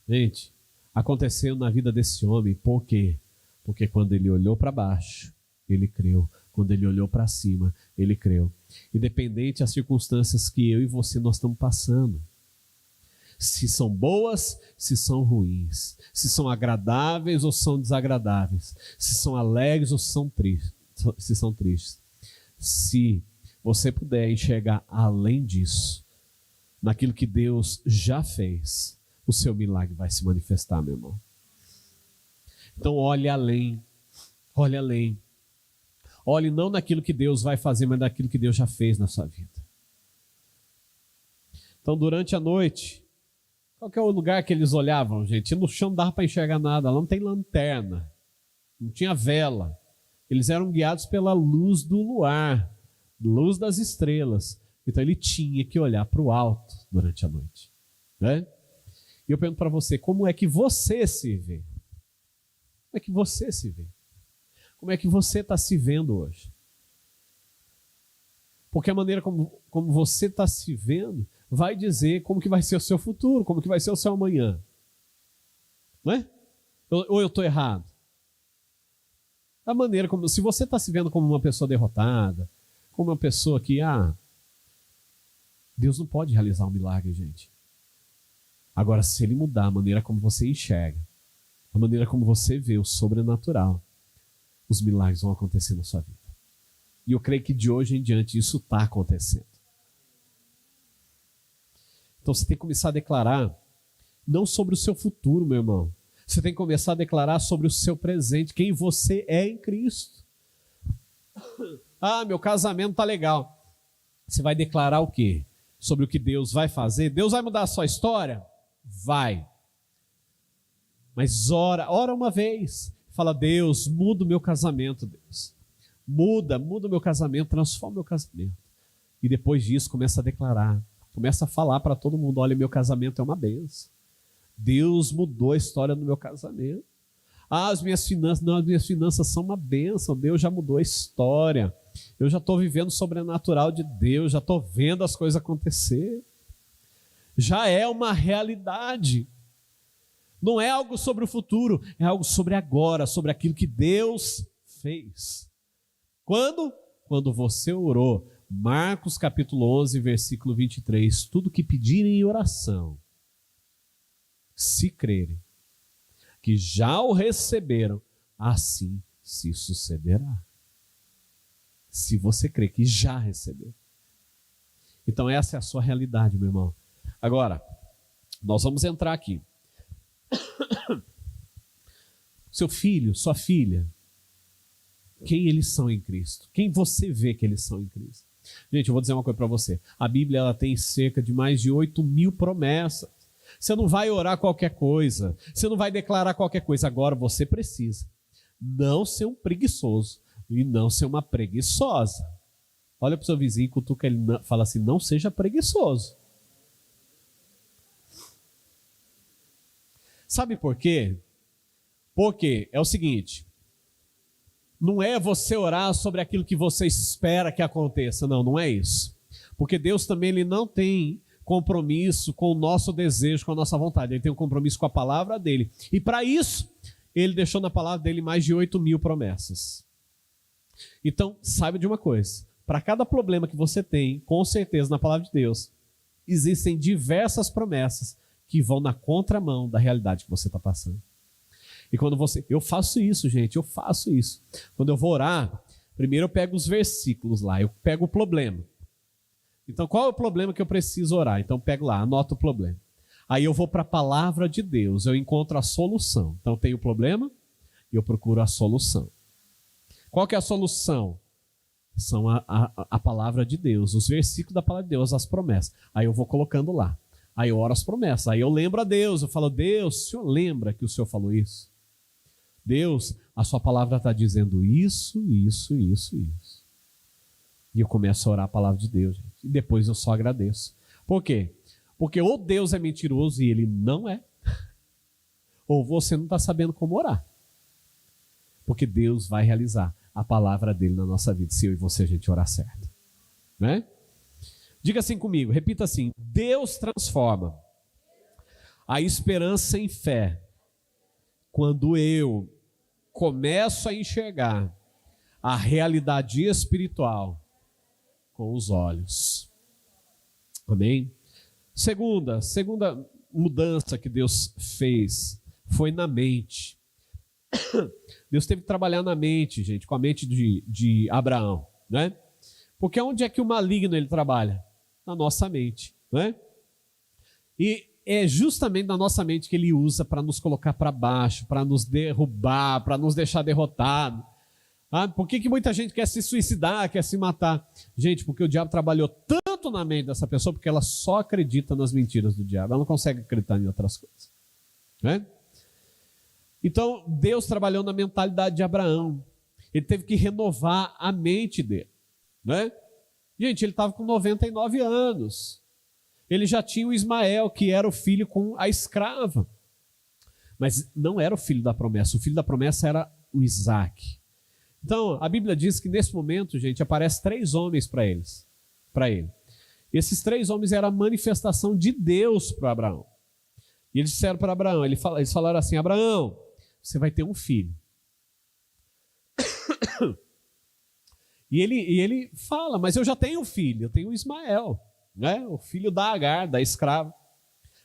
S1: gente, aconteceu na vida desse homem. Por quê? Porque quando ele olhou para baixo, ele creu. Quando ele olhou para cima, ele creu. Independente das circunstâncias que eu e você nós estamos passando, se são boas, se são ruins, se são agradáveis ou são desagradáveis, se são alegres ou são tristes, se você puder enxergar além disso, naquilo que Deus já fez, o seu milagre vai se manifestar, meu irmão. Então olhe além, olhe além. Olhe não naquilo que Deus vai fazer, mas naquilo que Deus já fez na sua vida. Então, durante a noite, qual que é o lugar que eles olhavam, gente? No chão não dava para enxergar nada, lá não tem lanterna, não tinha vela. Eles eram guiados pela luz do luar, luz das estrelas. Então ele tinha que olhar para o alto durante a noite, né? E eu pergunto para você, como é que você se vê? Como é que você se vê? Como é que você está se vendo hoje? Porque a maneira como você está se vendo vai dizer como que vai ser o seu futuro, como que vai ser o seu amanhã. Não é? Ou eu estou errado? A maneira como, se você está se vendo como uma pessoa derrotada, como uma pessoa que, Deus não pode realizar um milagre, gente. Agora, se ele mudar a maneira como você enxerga, a maneira como você vê o sobrenatural, os milagres vão acontecer na sua vida. E eu creio que de hoje em diante isso está acontecendo. Então você tem que começar a declarar, não sobre o seu futuro, meu irmão. Você tem que começar a declarar sobre o seu presente, quem você é em Cristo. Meu casamento está legal. Você vai declarar o quê? Sobre o que Deus vai fazer? Deus vai mudar a sua história? Vai. Mas ora uma vez. Fala, Deus, muda o meu casamento, Deus. Muda o meu casamento, transforma o meu casamento. E depois disso, começa a declarar. Começa a falar para todo mundo, olha, meu casamento é uma bênção. Deus mudou a história do meu casamento. As minhas finanças são uma bênção. Deus já mudou a história. Eu já estou vivendo o sobrenatural de Deus, já estou vendo as coisas acontecer. Já é uma realidade. Não é algo sobre o futuro, é algo sobre agora, sobre aquilo que Deus fez. Quando? Quando você orou. Marcos capítulo 11, versículo 23. Tudo que pedirem em oração, se crerem que já o receberam, assim se sucederá. Se você crê que já recebeu. Então essa é a sua realidade, meu irmão. Agora, nós vamos entrar aqui. Seu filho, sua filha, quem eles são em Cristo? Quem você vê que eles são em Cristo? Gente, eu vou dizer uma coisa para você. A Bíblia ela tem cerca de mais de 8.000 promessas. Você não vai orar qualquer coisa. Você não vai declarar qualquer coisa. Agora você precisa não ser um preguiçoso e não ser uma preguiçosa. Olha para o seu vizinho, cutuca ele, fala assim, não seja preguiçoso. Sabe por quê? Porque é o seguinte, não é você orar sobre aquilo que você espera que aconteça, não é isso. Porque Deus também ele não tem compromisso com o nosso desejo, com a nossa vontade. Ele tem um compromisso com a palavra dele. E para isso, ele deixou na palavra dele mais de 8.000 promessas. Então, saiba de uma coisa. Para cada problema que você tem, com certeza, na palavra de Deus, existem diversas promessas que vão na contramão da realidade que você está passando. E quando eu faço isso, gente, eu faço isso. Quando eu vou orar, primeiro eu pego os versículos lá, eu pego o problema. Então, qual é o problema que eu preciso orar? Então, eu pego lá, anoto o problema. Aí eu vou para a palavra de Deus, eu encontro a solução. Então, tem o problema e eu procuro a solução. Qual que é a solução? São a palavra de Deus, os versículos da palavra de Deus, as promessas. Aí eu vou colocando lá. Aí eu oro as promessas. Aí eu lembro a Deus, eu falo, Deus, o Senhor lembra que o Senhor falou isso? Deus, a sua palavra está dizendo isso. E eu começo a orar a palavra de Deus, gente. E depois eu só agradeço. Por quê? Porque ou Deus é mentiroso e ele não é, ou você não está sabendo como orar. Porque Deus vai realizar a palavra dele na nossa vida, se eu e você a gente orar certo. Né? Diga assim comigo, repita assim, Deus transforma a esperança em fé quando eu começo a enxergar a realidade espiritual com os olhos. Amém? Segunda mudança que Deus fez foi na mente. Deus teve que trabalhar na mente, gente, com a mente de Abraão, né? Porque onde é que o maligno ele trabalha? Na nossa mente, né? E é justamente na nossa mente que ele usa para nos colocar para baixo, para nos derrubar, para nos deixar derrotados. Por que muita gente quer se suicidar, quer se matar? Gente, porque o diabo trabalhou tanto na mente dessa pessoa, porque ela só acredita nas mentiras do diabo, ela não consegue acreditar em outras coisas, né? Então, Deus trabalhou na mentalidade de Abraão. Ele teve que renovar a mente dele, né? Gente, ele estava com 99 anos. Ele já tinha o Ismael, que era o filho com a escrava. Mas não era o filho da promessa. O filho da promessa era o Isaac. Então, a Bíblia diz que nesse momento, gente, aparece 3 homens para ele. Esses 3 homens eram a manifestação de Deus para Abraão. E eles disseram para Abraão, eles falaram assim: Abraão, você vai ter um filho. E ele fala: mas eu já tenho um filho, eu tenho o Ismael, né? O filho da Agar, da escrava.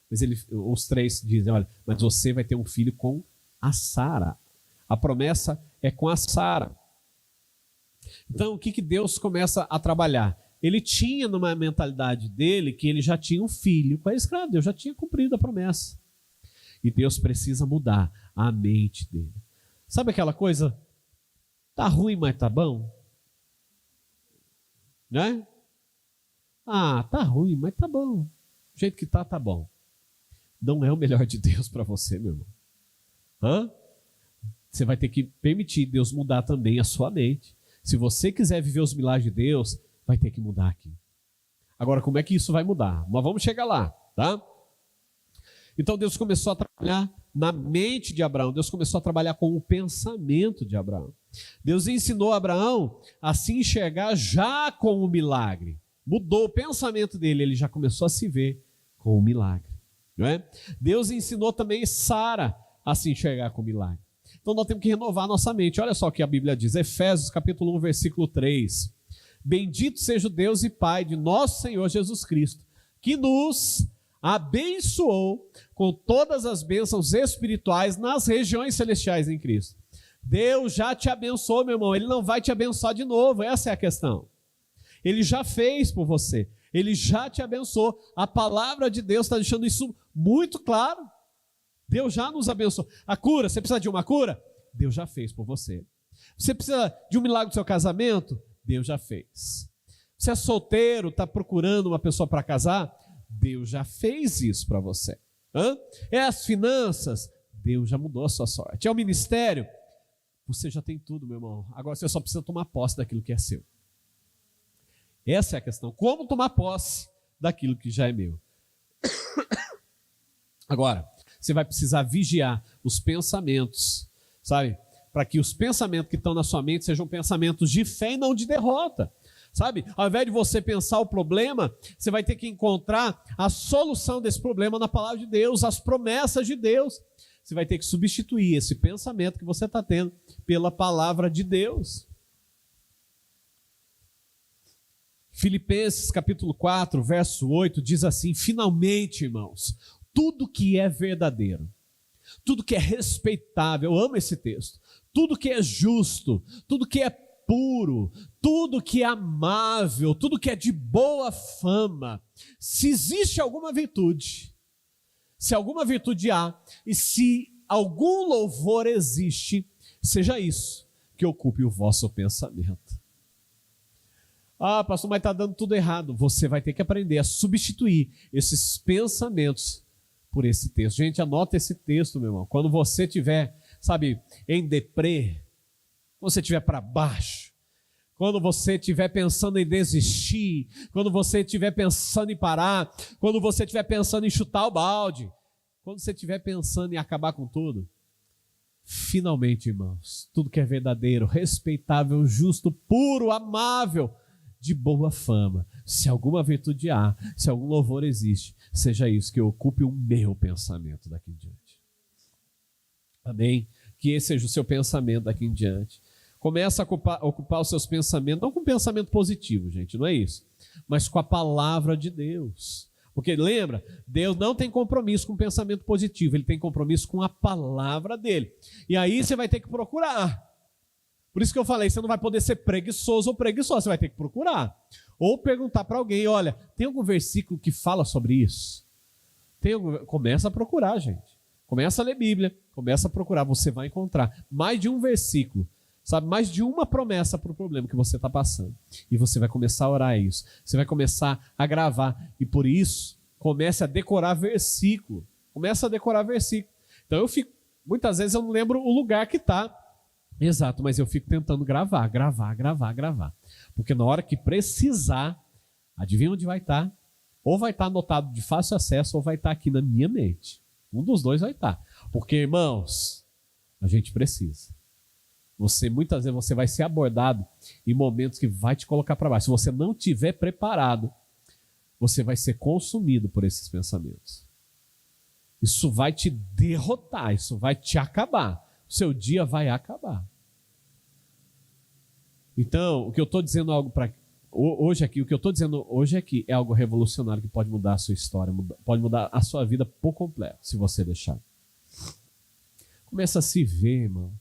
S1: Mas os 3 dizem: olha, mas você vai ter um filho com a Sara. A promessa é com a Sara. Então, o que Deus começa a trabalhar? Ele tinha numa mentalidade dele que ele já tinha um filho com a escrava. Deus já tinha cumprido a promessa. E Deus precisa mudar a mente dele. Sabe aquela coisa? Tá ruim, mas tá bom? Né? Ah, tá ruim, mas tá bom. Do jeito que tá bom. Não é o melhor de Deus para você, meu irmão. Você vai ter que permitir Deus mudar também a sua mente. Se você quiser viver os milagres de Deus, vai ter que mudar aqui. Agora, como é que isso vai mudar? Mas vamos chegar lá, tá? Então Deus começou a trabalhar na mente de Abraão. Deus começou a trabalhar com o pensamento de Abraão. Deus ensinou a Abraão a se enxergar já com o milagre. Mudou o pensamento dele, ele já começou a se ver com o milagre. Não é? Deus ensinou também Sara a se enxergar com o milagre. Então nós temos que renovar a nossa mente. Olha só o que a Bíblia diz, Efésios capítulo 1, versículo 3. Bendito seja o Deus e Pai de nosso Senhor Jesus Cristo, que nos abençoou com todas as bênçãos espirituais nas regiões celestiais em Cristo. Deus já te abençoou, meu irmão. Ele não vai te abençoar de novo, essa é a questão. Ele já fez por você. Ele já te abençoou. A palavra de Deus está deixando isso muito claro. Deus já nos abençoou. A cura, você precisa de uma cura? Deus já fez por você. Você precisa de um milagre do seu casamento? Deus já fez. Você é solteiro, está procurando uma pessoa para casar? Deus já fez isso para você. É as finanças? Deus já mudou a sua sorte. É o ministério? Você já tem tudo, meu irmão. Agora você só precisa tomar posse daquilo que é seu. Essa é a questão. Como tomar posse daquilo que já é meu? Agora, você vai precisar vigiar os pensamentos, sabe? Para que os pensamentos que estão na sua mente sejam pensamentos de fé e não de derrota. Sabe? Ao invés de você pensar o problema, você vai ter que encontrar a solução desse problema na palavra de Deus, as promessas de Deus. Você vai ter que substituir esse pensamento que você está tendo pela palavra de Deus. Filipenses capítulo 4, verso 8, diz assim: finalmente, irmãos, tudo que é verdadeiro, tudo que é respeitável, eu amo esse texto, tudo que é justo, tudo que é puro, tudo que é amável, tudo que é de boa fama, se existe alguma virtude, se alguma virtude há, e se algum louvor existe, seja isso que ocupe o vosso pensamento. Ah, pastor, mas está dando tudo errado. Você vai ter que aprender a substituir esses pensamentos por esse texto. Gente, anota esse texto, meu irmão. Quando você estiver, sabe, em deprê, quando você estiver para baixo, quando você estiver pensando em desistir, quando você estiver pensando em parar, quando você estiver pensando em chutar o balde, quando você estiver pensando em acabar com tudo, finalmente, irmãos, tudo que é verdadeiro, respeitável, justo, puro, amável, de boa fama, se alguma virtude há, se algum louvor existe, seja isso que ocupe o meu pensamento daqui em diante. Amém? Que esse seja o seu pensamento daqui em diante. Começa a ocupar os seus pensamentos, não com pensamento positivo, gente, não é isso, mas com a palavra de Deus. Porque lembra, Deus não tem compromisso com pensamento positivo, Ele tem compromisso com a palavra dEle. E aí você vai ter que procurar. Por isso que eu falei, você não vai poder ser preguiçoso ou preguiçoso, você vai ter que procurar. Ou perguntar para alguém, olha, tem algum versículo que fala sobre isso? Começa a procurar, gente. Começa a ler Bíblia, começa a procurar, você vai encontrar mais de um versículo, sabe, mais de uma promessa para o problema que você está passando. E você vai começar a orar isso. Você vai começar a gravar. E por isso, comece a decorar versículo. Começa a decorar versículo. Então muitas vezes eu não lembro o lugar que está. Exato, mas eu fico tentando gravar. Porque na hora que precisar, adivinha onde vai estar? Ou vai estar anotado de fácil acesso, ou vai estar aqui na minha mente. Um dos dois vai estar. Porque, irmãos, a gente precisa. Muitas vezes você vai ser abordado em momentos que vai te colocar para baixo. Se você não estiver preparado, você vai ser consumido por esses pensamentos. Isso vai te derrotar, isso vai te acabar. O seu dia vai acabar. Então, o que eu estou dizendo hoje aqui é algo revolucionário que pode mudar a sua história, pode mudar a sua vida por completo, se você deixar. Começa a se ver, irmão.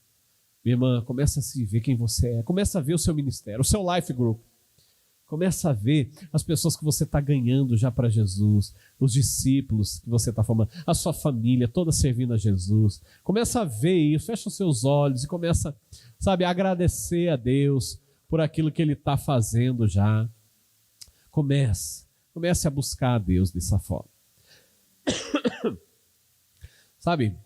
S1: Minha irmã, começa a se ver quem você é. Começa a ver o seu ministério, o seu life group. Começa a ver as pessoas que você está ganhando já para Jesus, os discípulos que você está formando, a sua família toda servindo a Jesus. Começa a ver isso, fecha os seus olhos e começa, a agradecer a Deus por aquilo que Ele está fazendo já. Comece a buscar a Deus dessa forma. A gente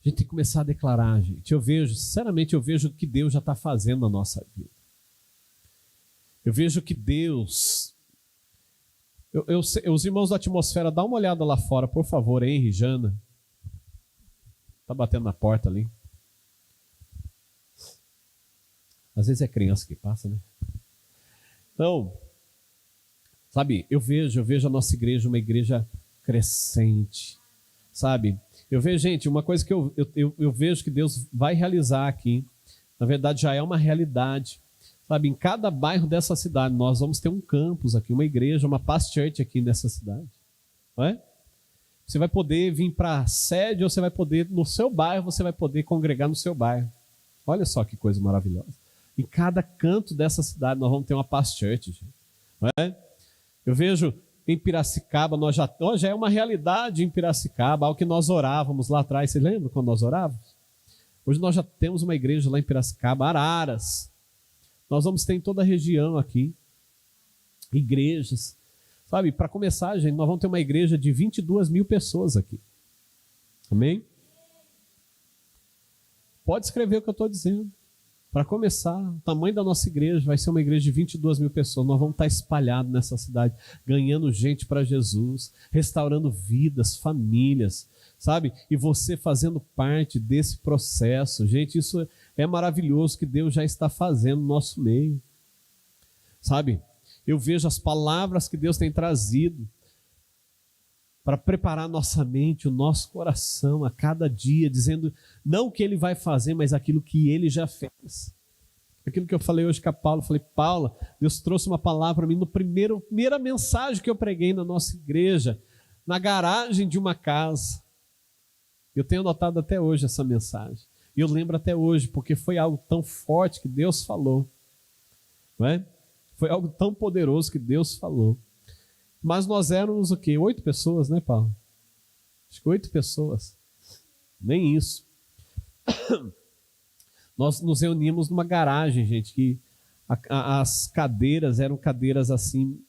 S1: tem que começar a declarar, gente. Sinceramente, eu vejo o que Deus já está fazendo na nossa vida. Eu vejo que Deus... os irmãos da atmosfera, dá uma olhada lá fora, por favor, Henry, Jana. Está batendo na porta ali. Às vezes é criança que passa, né? Então, eu vejo a nossa igreja uma igreja crescente, Eu vejo, gente, uma coisa que eu vejo que Deus vai realizar aqui, na verdade já é uma realidade. Em cada bairro dessa cidade, nós vamos ter um campus aqui, uma igreja, uma Past Church aqui nessa cidade. Não é? Você vai poder vir para a sede, ou você vai poder, no seu bairro, você vai poder congregar no seu bairro. Olha só que coisa maravilhosa. Em cada canto dessa cidade, nós vamos ter uma Past Church. Gente. Não é? Eu vejo em Piracicaba, já é uma realidade em Piracicaba, algo que nós orávamos lá atrás. Você lembra quando nós orávamos? Hoje nós já temos uma igreja lá em Piracicaba, Araras. Nós vamos ter em toda a região aqui, igrejas. Para começar, gente, nós vamos ter uma igreja de 22 mil pessoas aqui. Amém? Pode escrever o que eu estou dizendo. Para começar, o tamanho da nossa igreja vai ser uma igreja de 22 mil pessoas. Nós vamos estar espalhados nessa cidade, ganhando gente para Jesus, restaurando vidas, famílias, E você fazendo parte desse processo. Gente, isso é maravilhoso que Deus já está fazendo no nosso meio. Eu vejo as palavras que Deus tem trazido para preparar nossa mente, o nosso coração a cada dia, dizendo não o que Ele vai fazer, mas aquilo que Ele já fez. Aquilo que eu falei hoje com a Paula, Paula, Deus trouxe uma palavra para mim no primeira mensagem que eu preguei na nossa igreja, na garagem de uma casa. Eu tenho anotado até hoje essa mensagem. E eu lembro até hoje, porque foi algo tão forte que Deus falou. Não é? Foi algo tão poderoso que Deus falou. Mas nós éramos o quê? 8 pessoas, né, Paulo? Acho que 8 pessoas. Nem isso. Nós nos reunimos numa garagem, gente, que as cadeiras eram cadeiras assim,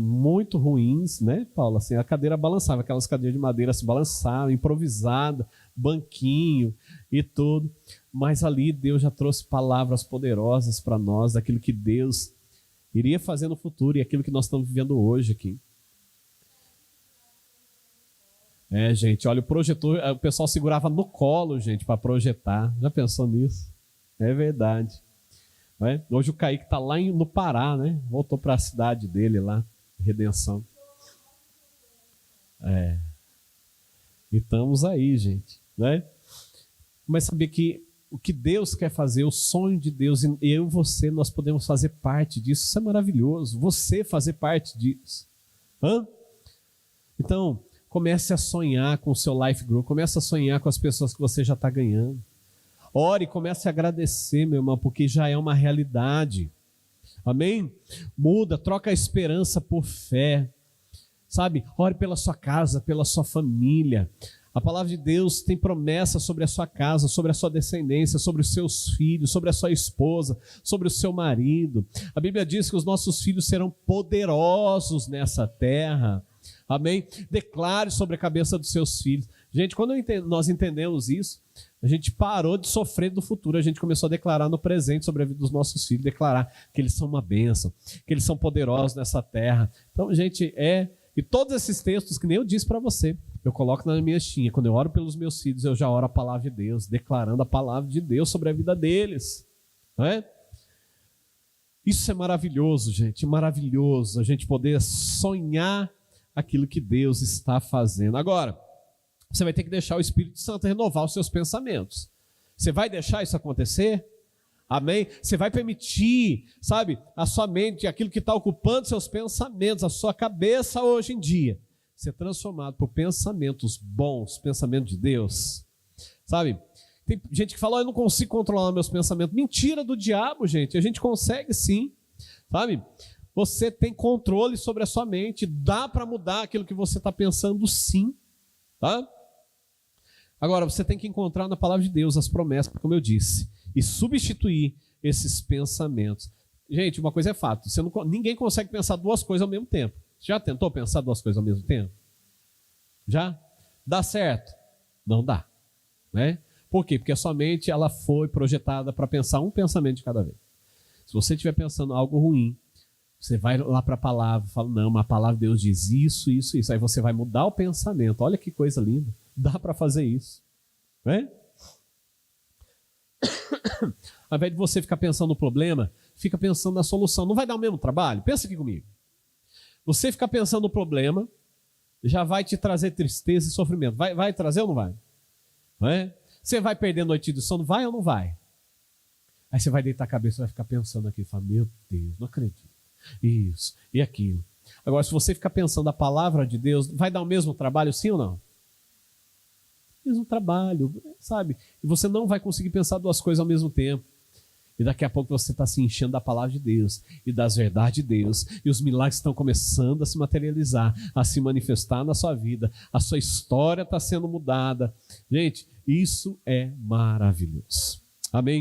S1: muito ruins, né, Paulo? A cadeira balançava, aquelas cadeiras de madeira se balançavam, improvisada, banquinho e tudo. Mas ali Deus já trouxe palavras poderosas para nós, daquilo que Deus iria fazer no futuro e aquilo que nós estamos vivendo hoje aqui. Gente, olha, o projetor, o pessoal segurava no colo, gente, para projetar. Já pensou nisso? É verdade. Hoje o Kaique está lá no Pará, né? Voltou para a cidade dele lá, Redenção. E estamos aí, gente. Mas saber que o que Deus quer fazer, o sonho de Deus, e eu e você, nós podemos fazer parte disso. Isso é maravilhoso, você fazer parte disso. Então, comece a sonhar com o seu life group, comece a sonhar com as pessoas que você já está ganhando. Ore, comece a agradecer, meu irmão, porque já é uma realidade. Amém? Muda, troca a esperança por fé. Ore pela sua casa, pela sua família. A palavra de Deus tem promessa sobre a sua casa, sobre a sua descendência, sobre os seus filhos, sobre a sua esposa, sobre o seu marido. A Bíblia diz que os nossos filhos serão poderosos nessa terra. Amém? Declare sobre a cabeça dos seus filhos. Gente, quando nós entendemos isso, a gente parou de sofrer do futuro, a gente começou a declarar no presente sobre a vida dos nossos filhos, declarar que eles são uma bênção, que eles são poderosos nessa terra. Então, gente, e todos esses textos, que nem eu disse para você, eu coloco na minha listinha. Quando eu oro pelos meus filhos, eu já oro a palavra de Deus, declarando a palavra de Deus sobre a vida deles. Não é? Isso é maravilhoso, gente, maravilhoso, a gente poder sonhar aquilo que Deus está fazendo. Agora, você vai ter que deixar o Espírito Santo renovar os seus pensamentos. Você vai deixar isso acontecer? Amém? Você vai permitir, sabe, a sua mente, aquilo que está ocupando seus pensamentos, a sua cabeça hoje em dia, ser transformado por pensamentos bons, pensamentos de Deus. Sabe? Tem gente que fala, eu não consigo controlar meus pensamentos. Mentira do diabo, gente. A gente consegue sim. Sabe? Você tem controle sobre a sua mente. Dá para mudar aquilo que você está pensando sim. Tá? Agora, você tem que encontrar na palavra de Deus as promessas, como eu disse, e substituir esses pensamentos. Gente, uma coisa é fato. Ninguém consegue pensar duas coisas ao mesmo tempo. Já tentou pensar duas coisas ao mesmo tempo? Já? Dá certo? Não dá. Né? Por quê? Porque a sua mente ela foi projetada para pensar um pensamento de cada vez. Se você estiver pensando algo ruim, você vai lá para a palavra e fala, não, mas a palavra de Deus diz isso, isso, isso. Aí você vai mudar o pensamento. Olha que coisa linda. Dá para fazer isso. Né? Ao invés de você ficar pensando no problema, fica pensando na solução. Não vai dar o mesmo trabalho? Pensa aqui comigo. Você ficar pensando no problema já vai te trazer tristeza e sofrimento. Vai trazer ou não vai? Não é? Você vai perder a noite de sono, vai ou não vai? Aí você vai deitar a cabeça e vai ficar pensando aqui, fala, meu Deus, não acredito. Isso e aquilo. Agora, se você ficar pensando a palavra de Deus, vai dar o mesmo trabalho, sim ou não? Mesmo trabalho, sabe? E você não vai conseguir pensar duas coisas ao mesmo tempo. E daqui a pouco você está se enchendo da palavra de Deus e das verdades de Deus. E os milagres estão começando a se materializar, a se manifestar na sua vida. A sua história está sendo mudada. Gente, isso é maravilhoso. Amém?